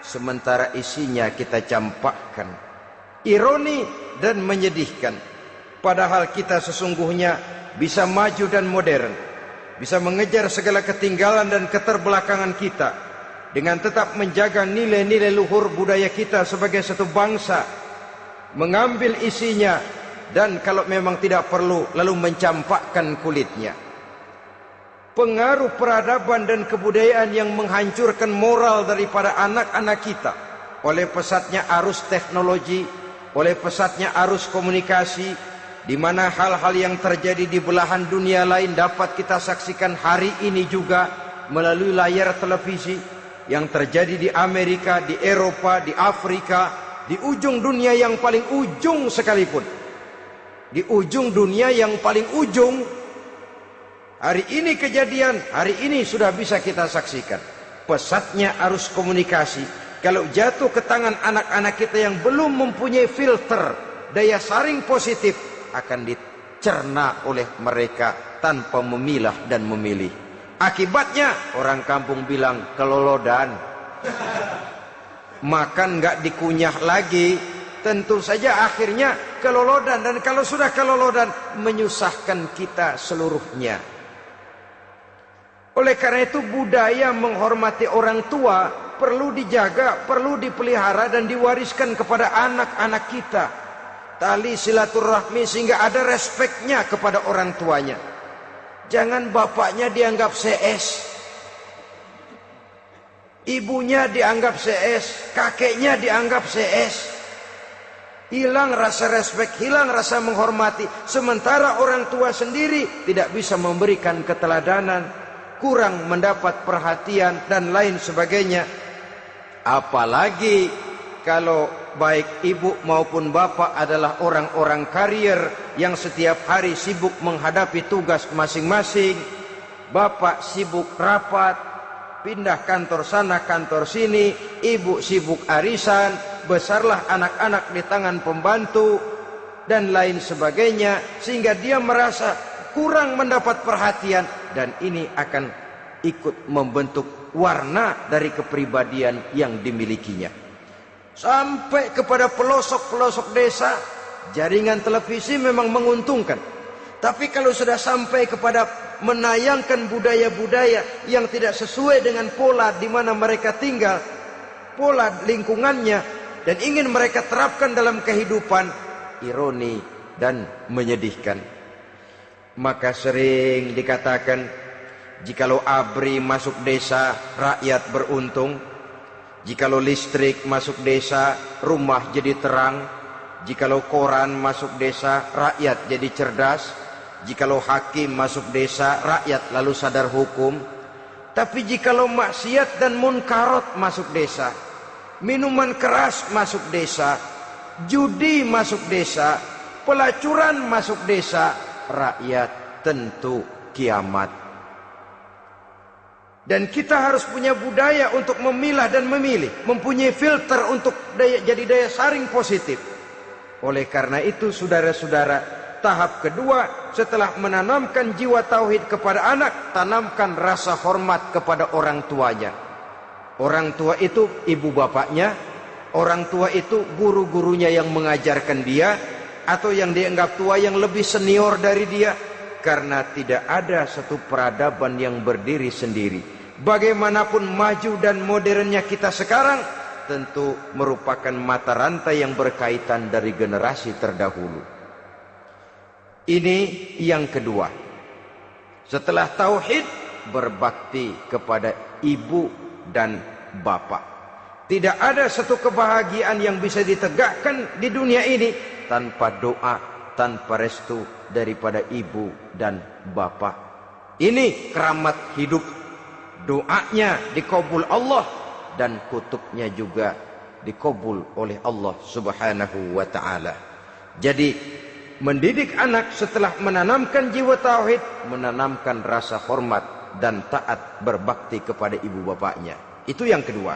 sementara isinya kita campakkan. Ironi dan menyedihkan. Padahal kita sesungguhnya bisa maju dan modern, bisa mengejar segala ketinggalan dan keterbelakangan kita dengan tetap menjaga nilai-nilai luhur budaya kita sebagai satu bangsa, mengambil isinya, dan kalau memang tidak perlu lalu mencampakkan kulitnya. Pengaruh peradaban dan kebudayaan yang menghancurkan moral daripada anak-anak kita oleh pesatnya arus teknologi, oleh pesatnya arus komunikasi, di mana hal-hal yang terjadi di belahan dunia lain dapat kita saksikan hari ini juga melalui layar televisi. Yang terjadi di Amerika, di Eropa, di Afrika, di ujung dunia yang paling ujung sekalipun. Di ujung dunia yang paling ujung, hari ini kejadian, hari ini sudah bisa kita saksikan. Pesatnya arus komunikasi, kalau jatuh ke tangan anak-anak kita yang belum mempunyai filter, daya saring positif, akan dicerna oleh mereka tanpa memilah dan memilih. Akibatnya orang kampung bilang kelolodan. Makan nggak dikunyah lagi, tentu saja akhirnya kelolodan. Dan kalau sudah kelolodan, menyusahkan kita seluruhnya. Oleh karena itu budaya menghormati orang tua perlu dijaga, perlu dipelihara dan diwariskan kepada anak-anak kita. tali silaturahmi sehingga ada respeknya kepada orang tuanya. Jangan bapaknya dianggap CS, ibunya dianggap CS, kakeknya dianggap CS. Hilang rasa respek, hilang rasa menghormati. Sementara orang tua sendiri tidak bisa memberikan keteladanan, kurang mendapat perhatian dan lain sebagainya. Apalagi kalau baik ibu maupun bapak adalah orang-orang karier yang setiap hari sibuk menghadapi tugas masing-masing. Bapak sibuk rapat, pindah kantor sana kantor sini, ibu sibuk arisan, besarlah anak-anak di tangan pembantu dan lain sebagainya, sehingga dia merasa kurang mendapat perhatian, dan ini akan ikut membentuk warna dari kepribadian yang dimilikinya. Sampai kepada pelosok-pelosok desa, jaringan televisi memang menguntungkan. Tapi kalau sudah sampai kepada menayangkan budaya-budaya yang tidak sesuai dengan pola di mana mereka tinggal, pola lingkungannya, dan ingin mereka terapkan dalam kehidupan, ironi dan menyedihkan. Maka sering dikatakan, jikalau ABRI masuk desa, rakyat beruntung. Jikalau listrik masuk desa, rumah jadi terang. Jikalau koran masuk desa, rakyat jadi cerdas. Jikalau hakim masuk desa, rakyat lalu sadar hukum. Tapi jikalau maksiat dan munkarat masuk desa, minuman keras masuk desa, judi masuk desa, pelacuran masuk desa, rakyat tentu kiamat. Dan kita harus punya budaya untuk memilah dan memilih, mempunyai filter untuk jadi daya saring positif. Oleh karena itu, saudara-saudara, tahap kedua setelah menanamkan jiwa tauhid kepada anak, tanamkan rasa hormat kepada orang tuanya. Orang tua itu ibu bapaknya, orang tua itu guru-gurunya yang mengajarkan dia, atau yang dianggap tua yang lebih senior dari dia. Karena tidak ada satu peradaban yang berdiri sendiri. Bagaimanapun maju dan modernnya kita sekarang, tentu merupakan mata rantai yang berkaitan dari generasi terdahulu. Ini yang kedua. Setelah tauhid, berbakti kepada ibu dan bapak. Tidak ada satu kebahagiaan yang bisa ditegakkan di dunia ini tanpa doa, tanpa restu daripada ibu dan bapak. Ini keramat hidup. Doanya dikabul Allah dan kutuknya juga dikabul oleh Allah Subhanahu wa ta'ala. Jadi mendidik anak setelah menanamkan jiwa tauhid, menanamkan rasa hormat dan taat berbakti kepada ibu bapaknya. Itu yang kedua.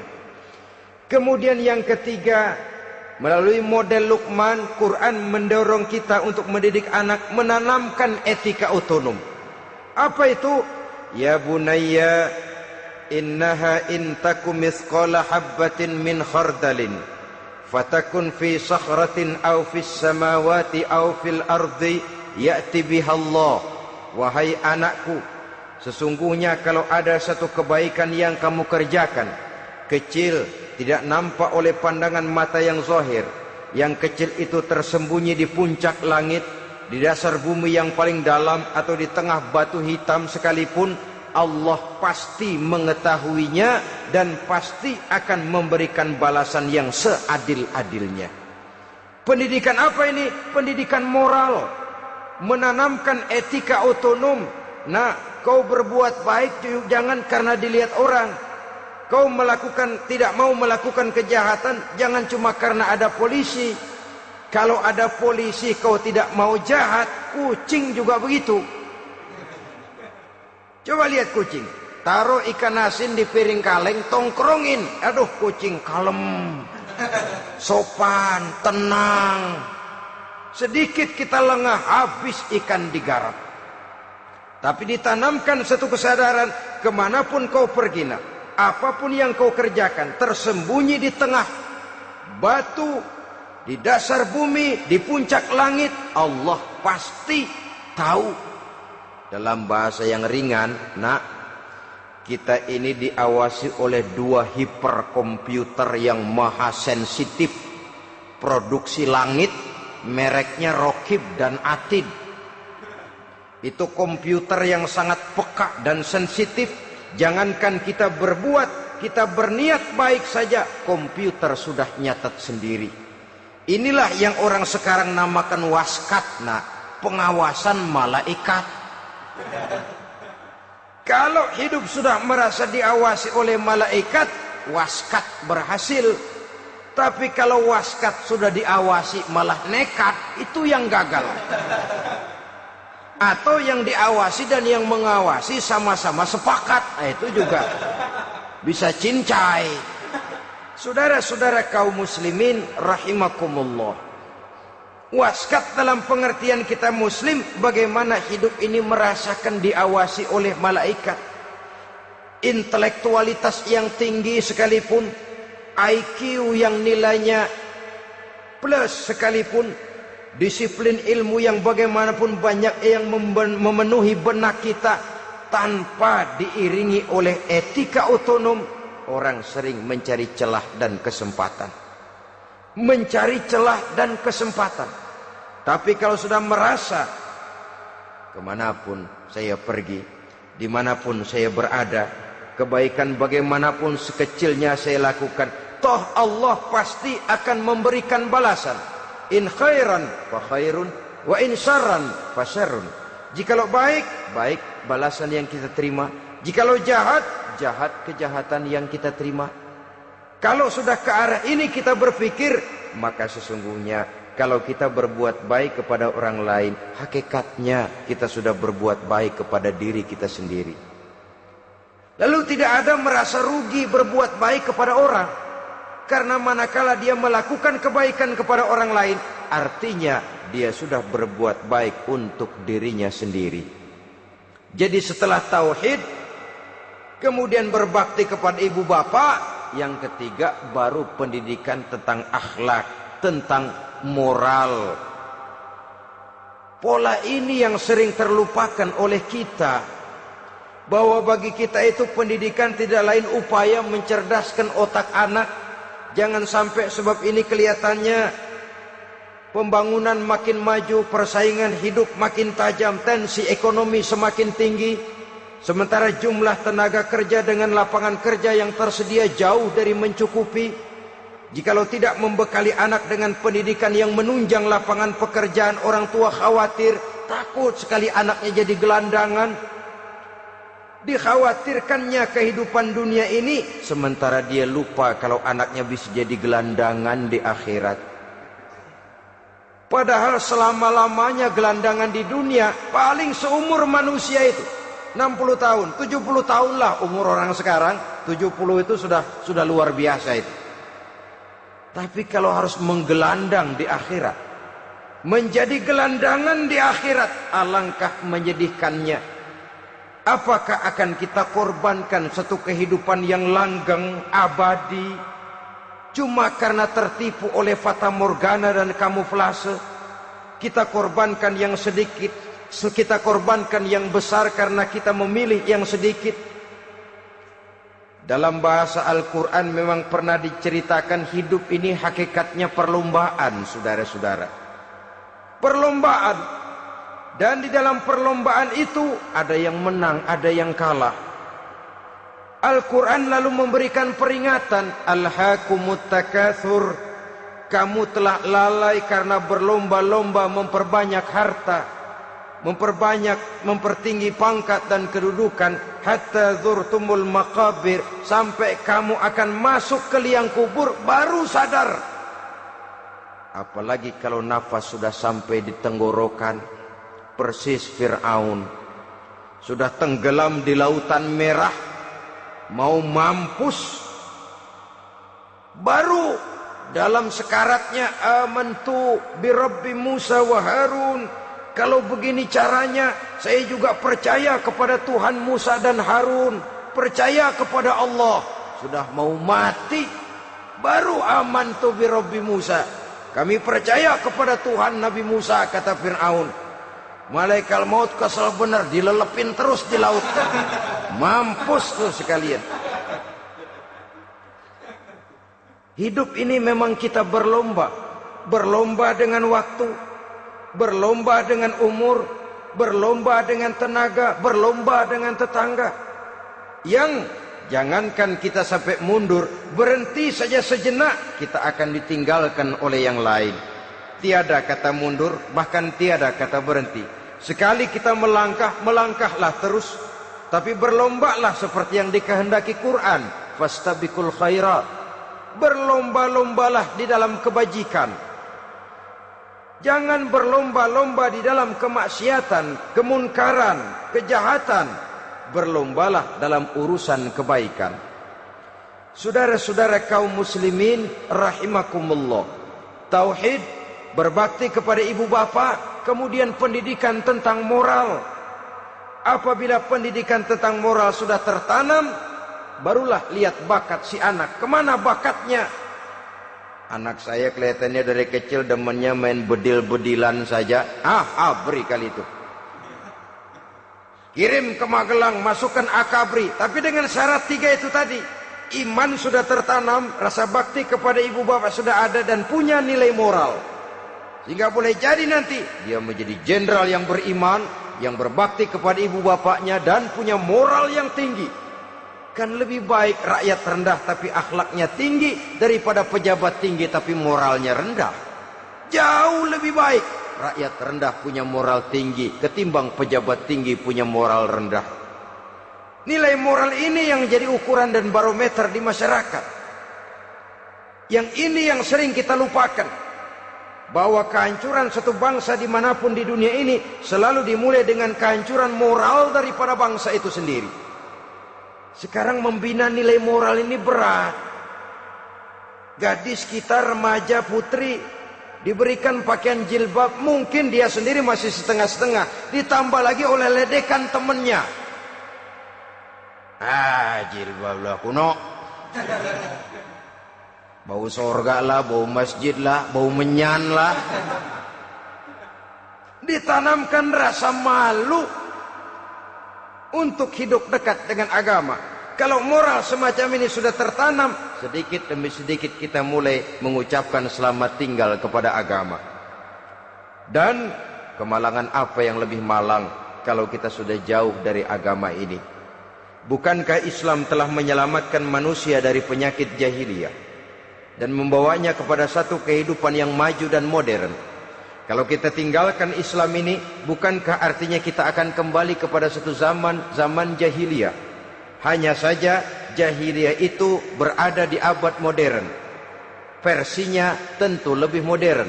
Kemudian yang ketiga, melalui model Luqman, Quran mendorong kita untuk mendidik anak, menanamkan etika otonom. Apa itu? Ya bunayya innaha in takum mithqala habbatin min khardalin fatakun fi sakhratin aw fis samawati aw fil ardi ya'ti biha Allah. Wahai anakku, sesungguhnya kalau ada satu kebaikan yang kamu kerjakan, kecil, tidak nampak oleh pandangan mata yang zahir, yang kecil itu tersembunyi di puncak langit, di dasar bumi yang paling dalam, atau di tengah batu hitam sekalipun, Allah pasti mengetahuinya dan pasti akan memberikan balasan yang seadil-adilnya. Pendidikan apa ini? Pendidikan moral, menanamkan etika otonom. Nah, kau berbuat baik jangan karena dilihat orang. Kau tidak mau melakukan kejahatan jangan cuma karena ada polisi. Kalau ada polisi kau tidak mau jahat, kucing juga begitu. Coba lihat kucing, taruh ikan asin di piring kaleng, tongkrongin. Aduh, kucing kalem, sopan, tenang. Sedikit kita lengah, habis ikan digarap. Tapi ditanamkan satu kesadaran, kemanapun kau pergi, apapun yang kau kerjakan, tersembunyi di tengah batu, di dasar bumi, di puncak langit, Allah pasti tahu. Dalam bahasa yang ringan, kita ini diawasi oleh dua hiperkomputer yang maha sensitif. Produksi langit mereknya Rokib dan Atid. Itu komputer yang sangat peka dan sensitif. Jangankan kita berbuat, kita berniat baik saja, komputer sudah nyatat sendiri. Inilah yang orang sekarang namakan waskat, nah, pengawasan malaikat. Kalau hidup sudah merasa diawasi oleh malaikat, waskat berhasil. Tapi kalau waskat sudah diawasi malah nekat, itu yang gagal. Atau yang diawasi dan yang mengawasi sama-sama sepakat, nah, itu juga bisa cincai. Saudara-saudara kaum muslimin rahimakumullah, waskat dalam pengertian kita muslim, bagaimana hidup ini merasakan diawasi oleh malaikat. Intelektualitas yang tinggi sekalipun, IQ yang nilainya plus sekalipun, disiplin ilmu yang bagaimanapun banyak yang memenuhi benak kita, tanpa diiringi oleh etika otonom, orang sering mencari celah dan kesempatan. Mencari celah dan kesempatan. Tapi kalau sudah merasa, kemanapun saya pergi, dimanapun saya berada, kebaikan bagaimanapun sekecilnya saya lakukan, toh Allah pasti akan memberikan balasan. In khairan fa khairun, wa in syarran fa syarrun. Jikalau baik, baik balasan yang kita terima. Jikalau jahat, jahat kejahatan yang kita terima. Kalau sudah ke arah ini kita berpikir, maka sesungguhnya kalau kita berbuat baik kepada orang lain, hakikatnya kita sudah berbuat baik kepada diri kita sendiri. Lalu tidak ada merasa rugi berbuat baik kepada orang. Karena manakala dia melakukan kebaikan kepada orang lain, artinya dia sudah berbuat baik untuk dirinya sendiri. Jadi setelah tauhid, kemudian berbakti kepada ibu bapak, yang ketiga baru pendidikan tentang akhlak, tentang moral. Pola ini yang sering terlupakan oleh kita, bahwa bagi kita itu pendidikan tidak lain upaya mencerdaskan otak anak. Jangan sampai sebab ini kelihatannya pembangunan makin maju, persaingan hidup makin tajam, tensi ekonomi semakin tinggi, sementara jumlah tenaga kerja dengan lapangan kerja yang tersedia jauh dari mencukupi. Jikalau tidak membekali anak dengan pendidikan yang menunjang lapangan pekerjaan, orang tua khawatir, takut sekali anaknya jadi gelandangan. Dikhawatirkannya kehidupan dunia ini, sementara dia lupa kalau anaknya bisa jadi gelandangan di akhirat. Padahal selama-lamanya gelandangan di dunia, paling seumur manusia itu 60 tahun, 70 tahun lah umur orang sekarang. 70 itu sudah luar biasa itu. Tapi kalau harus menggelandang di akhirat, menjadi gelandangan di akhirat, alangkah menyedihkannya. Apakah akan kita korbankan satu kehidupan yang langgeng, abadi, cuma karena tertipu oleh fata morgana dan kamuflase? Kita korbankan yang sedikit, kita korbankan yang besar karena kita memilih yang sedikit. Dalam bahasa Al-Quran memang pernah diceritakan hidup ini hakikatnya perlombaan, saudara-saudara. Perlombaan. Dan di dalam perlombaan itu ada yang menang, ada yang kalah. Al-Quran lalu memberikan peringatan, Alhaakumut takatsur, kamu telah lalai karena berlomba-lomba memperbanyak harta, mempertinggi pangkat dan kedudukan, hatta zurtumul maqabir, sampai kamu akan masuk ke liang kubur baru sadar. Apalagi kalau nafas sudah sampai di tenggorokan. Persis Fir'aun sudah tenggelam di lautan merah, mau mampus, baru dalam sekaratnya amantu bi Rabbi Musa wa Harun. Kalau begini caranya, saya juga percaya kepada Tuhan Musa dan Harun, percaya kepada Allah. Sudah mau mati, baru amantu bi Rabbi Musa, kami percaya kepada Tuhan Nabi Musa, kata Fir'aun. Malaikat maut kesel benar, dilelepin terus di laut. Mampus tuh sekalian. Hidup ini memang kita berlomba. berlomba dengan waktu, berlomba dengan umur, berlomba dengan tenaga, berlomba dengan tetangga. Yang jangankan kita sampai mundur, berhenti saja sejenak, kita akan ditinggalkan oleh yang lain. Tiada kata mundur, bahkan tiada kata berhenti. Sekali kita melangkah, melangkahlah terus. Tapi berlombalah seperti yang dikehendaki Quran. Fastabiqul khairat. Berlomba-lombalah di dalam kebajikan. Jangan berlomba-lomba di dalam kemaksiatan, kemunkaran, kejahatan. Berlombalah dalam urusan kebaikan. Saudara-saudara kaum muslimin rahimakumullah. Tauhid, berbakti kepada ibu bapa, kemudian pendidikan tentang moral. Apabila pendidikan tentang moral sudah tertanam, barulah lihat bakat si anak. Kemana bakatnya? Anak saya kelihatannya dari kecil demennya main bedil-bedilan saja. Beri kali itu. Kirim ke Magelang, masukkan akabri. Tapi dengan syarat 3 itu tadi. Iman sudah tertanam, rasa bakti kepada ibu bapak sudah ada, dan punya nilai moral. Sehingga boleh jadi nanti dia menjadi jenderal yang beriman, yang berbakti kepada ibu bapaknya, dan punya moral yang tinggi. Kan lebih baik rakyat rendah tapi akhlaknya tinggi, daripada pejabat tinggi tapi moralnya rendah. Jauh lebih baik rakyat rendah punya moral tinggi ketimbang pejabat tinggi punya moral rendah. Nilai moral ini yang jadi ukuran dan barometer di masyarakat. Yang ini yang sering kita lupakan. Bahwa kehancuran satu bangsa dimanapun di dunia ini selalu dimulai dengan kehancuran moral daripada bangsa itu sendiri. Sekarang membina nilai moral ini berat. Gadis kita, remaja, putri diberikan pakaian jilbab, mungkin dia sendiri masih setengah-setengah, ditambah lagi oleh ledekan temennya. Jilbab lah kuno. Bau sorga lah, bau masjid lah, bau menyan lah. Ditanamkan rasa malu untuk hidup dekat dengan agama. Kalau moral semacam ini sudah tertanam, sedikit demi sedikit kita mulai mengucapkan selamat tinggal kepada agama. Dan kemalangan apa yang lebih malang kalau kita sudah jauh dari agama ini? Bukankah Islam telah menyelamatkan manusia dari penyakit jahiliyah dan membawanya kepada satu kehidupan yang maju dan modern? Kalau kita tinggalkan Islam ini, bukankah artinya kita akan kembali kepada satu zaman jahiliyah? Hanya saja jahiliyah itu berada di abad modern. Versinya tentu lebih modern.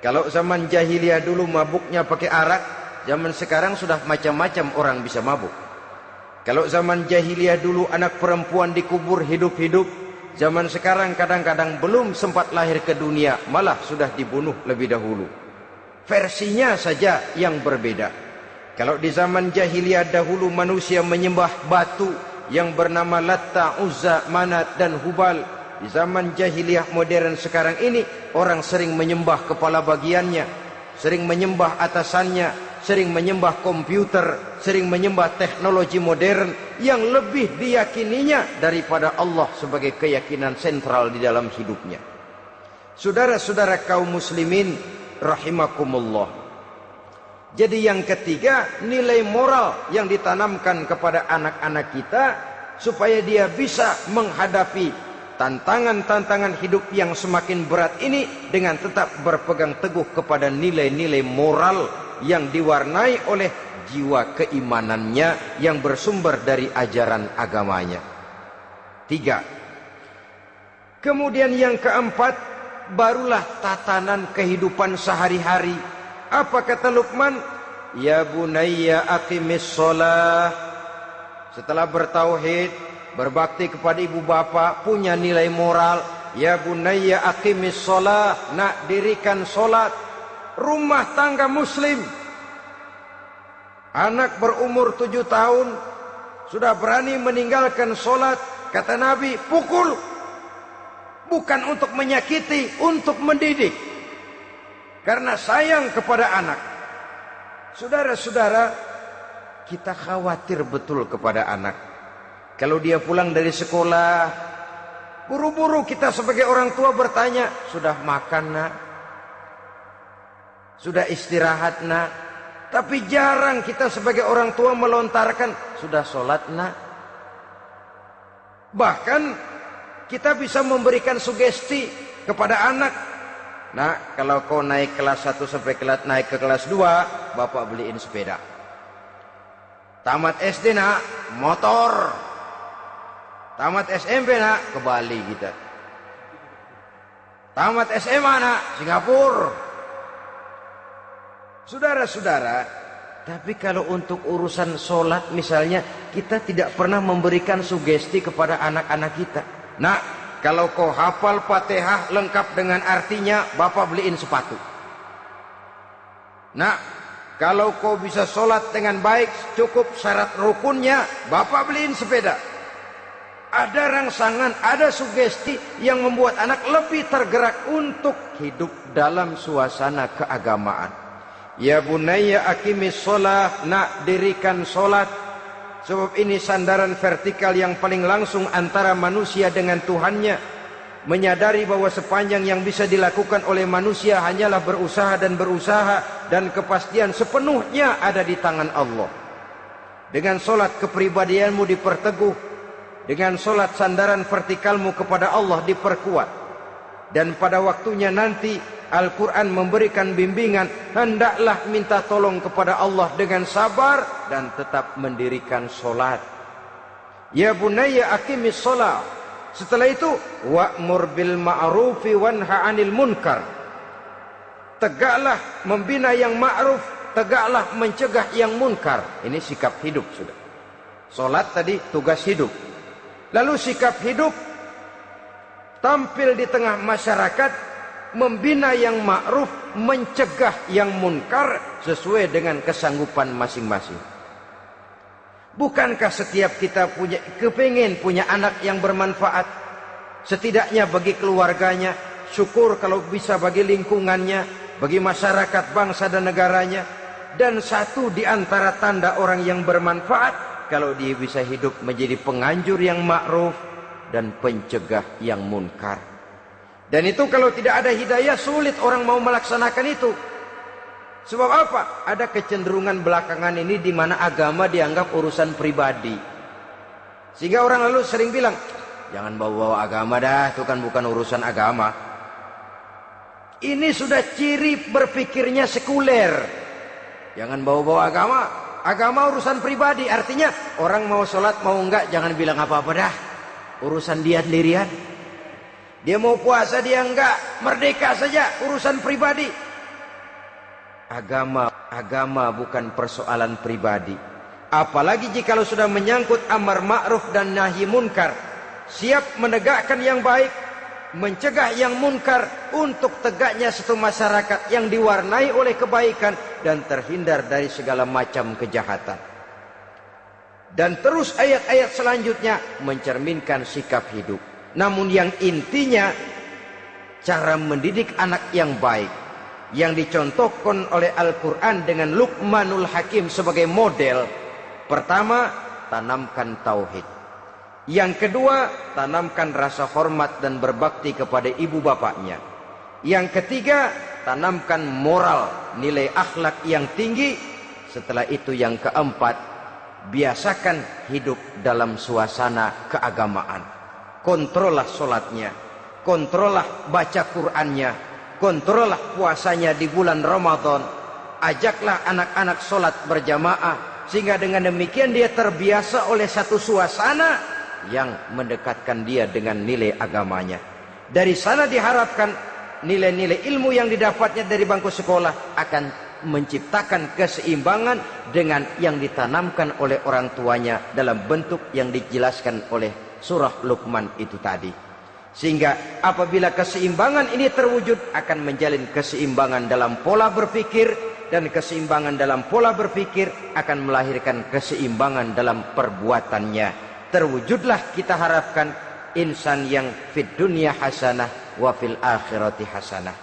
Kalau zaman jahiliyah dulu mabuknya pakai arak, zaman sekarang sudah macam-macam orang bisa mabuk. Kalau zaman jahiliyah dulu anak perempuan dikubur hidup-hidup, zaman sekarang kadang-kadang belum sempat lahir ke dunia, malah sudah dibunuh lebih dahulu. Versinya saja yang berbeda. Kalau di zaman jahiliyah dahulu manusia menyembah batu yang bernama Latta, Uzza, Manat dan Hubal. Di zaman jahiliyah modern sekarang ini, orang sering menyembah kepala bagiannya, sering menyembah atasannya, sering menyembah komputer, sering menyembah teknologi modern yang lebih diyakininya daripada Allah sebagai keyakinan sentral di dalam hidupnya. Saudara-saudara kaum muslimin rahimakumullah. Jadi yang ketiga, nilai moral yang ditanamkan kepada anak-anak kita supaya dia bisa menghadapi tantangan-tantangan hidup yang semakin berat ini dengan tetap berpegang teguh kepada nilai-nilai moral yang diwarnai oleh jiwa keimanannya yang bersumber dari ajaran agamanya. 3. Kemudian yang keempat, barulah tatanan kehidupan sehari-hari. Apa kata Luqman? Ya bunayya aqimis shalah. Setelah bertauhid, berbakti kepada ibu bapa, punya nilai moral. Ya bunayya aqimis shalah, nak dirikan solat. Rumah tangga muslim. Anak berumur 7 tahun sudah berani meninggalkan solat. Kata Nabi, pukul. Bukan untuk menyakiti, untuk mendidik. Karena sayang kepada anak. Saudara-saudara, kita khawatir betul kepada anak. Kalau dia pulang dari sekolah, buru-buru kita sebagai orang tua bertanya, sudah makan nak? Sudah istirahat nak. Tapi jarang kita sebagai orang tua melontarkan, sudah sholat nak. Bahkan kita bisa memberikan sugesti kepada anak. Nah, kalau kau naik kelas 1 sampai naik ke kelas 2, bapak beliin sepeda. Tamat SD nak, motor. Tamat SMP nak, ke Bali kita. Tamat SMA nak, Singapura. Saudara-saudara, tapi kalau untuk urusan sholat misalnya, kita tidak pernah memberikan sugesti kepada anak-anak kita. Nah, kalau kau hafal Fatihah lengkap dengan artinya, bapak beliin sepatu. Nah, kalau kau bisa sholat dengan baik, cukup syarat rukunnya, bapak beliin sepeda. Ada rangsangan, ada sugesti yang membuat anak lebih tergerak untuk hidup dalam suasana keagamaan. Ya bunayya aqimis sholah, nak dirikan sholat. Sebab ini sandaran vertikal yang paling langsung antara manusia dengan Tuhannya. Menyadari bahwa sepanjang yang bisa dilakukan oleh manusia hanyalah berusaha, dan kepastian sepenuhnya ada di tangan Allah. Dengan sholat kepribadianmu diperteguh, dengan sholat sandaran vertikalmu kepada Allah diperkuat. Dan pada waktunya nanti Al-Quran memberikan bimbingan, hendaklah minta tolong kepada Allah dengan sabar dan tetap mendirikan sholat. Ya bunayya aqimis sholat. Setelah itu, wa'mur bil ma'rufi wanha 'anil munkar. Tegaklah membina yang ma'ruf, tegaklah mencegah yang munkar. Ini sikap hidup sudah. Sholat tadi tugas hidup. Lalu sikap hidup tampil di tengah masyarakat, membina yang ma'ruf, mencegah yang munkar sesuai dengan kesanggupan masing-masing. Bukankah setiap kita kepingin punya anak yang bermanfaat, setidaknya bagi keluarganya, syukur kalau bisa bagi lingkungannya, bagi masyarakat, bangsa dan negaranya. Dan satu di antara tanda orang yang bermanfaat, kalau dia bisa hidup menjadi penganjur yang ma'ruf dan pencegah yang munkar. Dan itu kalau tidak ada hidayah, sulit orang mau melaksanakan itu. Sebab apa? Ada kecenderungan belakangan ini di mana agama dianggap urusan pribadi. Sehingga orang lalu sering bilang, jangan bawa-bawa agama dah, itu kan bukan urusan agama. Ini sudah ciri berpikirnya sekuler. Jangan bawa-bawa agama. Agama urusan pribadi, artinya orang mau sholat mau enggak, jangan bilang apa-apa dah. Urusan dia sendirian. Dia mau puasa dia enggak, merdeka saja, urusan pribadi. Agama bukan persoalan pribadi. Apalagi jika sudah menyangkut amar ma'ruf dan nahi munkar. Siap menegakkan yang baik, mencegah yang munkar, untuk tegaknya satu masyarakat yang diwarnai oleh kebaikan dan terhindar dari segala macam kejahatan. Dan terus ayat-ayat selanjutnya mencerminkan sikap hidup. Namun yang intinya, cara mendidik anak yang baik yang dicontohkan oleh Al-Quran dengan Luqmanul Hakim sebagai model. Pertama, tanamkan tauhid. Yang kedua, tanamkan rasa hormat dan berbakti kepada ibu bapaknya. Yang ketiga, tanamkan moral, nilai akhlak yang tinggi. Setelah itu yang keempat, biasakan hidup dalam suasana keagamaan. Kontrollah sholatnya, kontrollah baca Qur'annya, kontrollah puasanya di bulan Ramadan. Ajaklah anak-anak sholat berjamaah, sehingga dengan demikian dia terbiasa oleh satu suasana yang mendekatkan dia dengan nilai agamanya. Dari sana diharapkan nilai-nilai ilmu yang didapatnya dari bangku sekolah akan menciptakan keseimbangan dengan yang ditanamkan oleh orang tuanya dalam bentuk yang dijelaskan oleh surah Luqman itu tadi. Sehingga apabila keseimbangan ini terwujud, akan menjalin keseimbangan dalam pola berpikir, dan keseimbangan dalam pola berpikir akan melahirkan keseimbangan dalam perbuatannya. Terwujudlah kita harapkan insan yang fid dunya hasanah wa fil akhirati hasanah.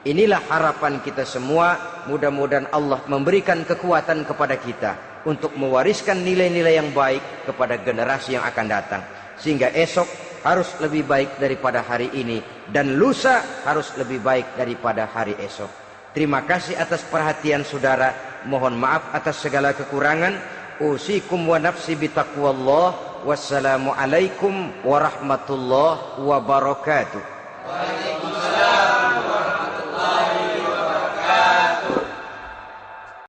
Inilah harapan kita semua. Mudah-mudahan Allah memberikan kekuatan kepada kita untuk mewariskan nilai-nilai yang baik kepada generasi yang akan datang. Sehingga esok harus lebih baik daripada hari ini, dan lusa harus lebih baik daripada hari esok. Terima kasih atas perhatian saudara. Mohon maaf atas segala kekurangan. Usikum wa nafsi bitaqwallah. Wassalamualaikum warahmatullahi wabarakatuh.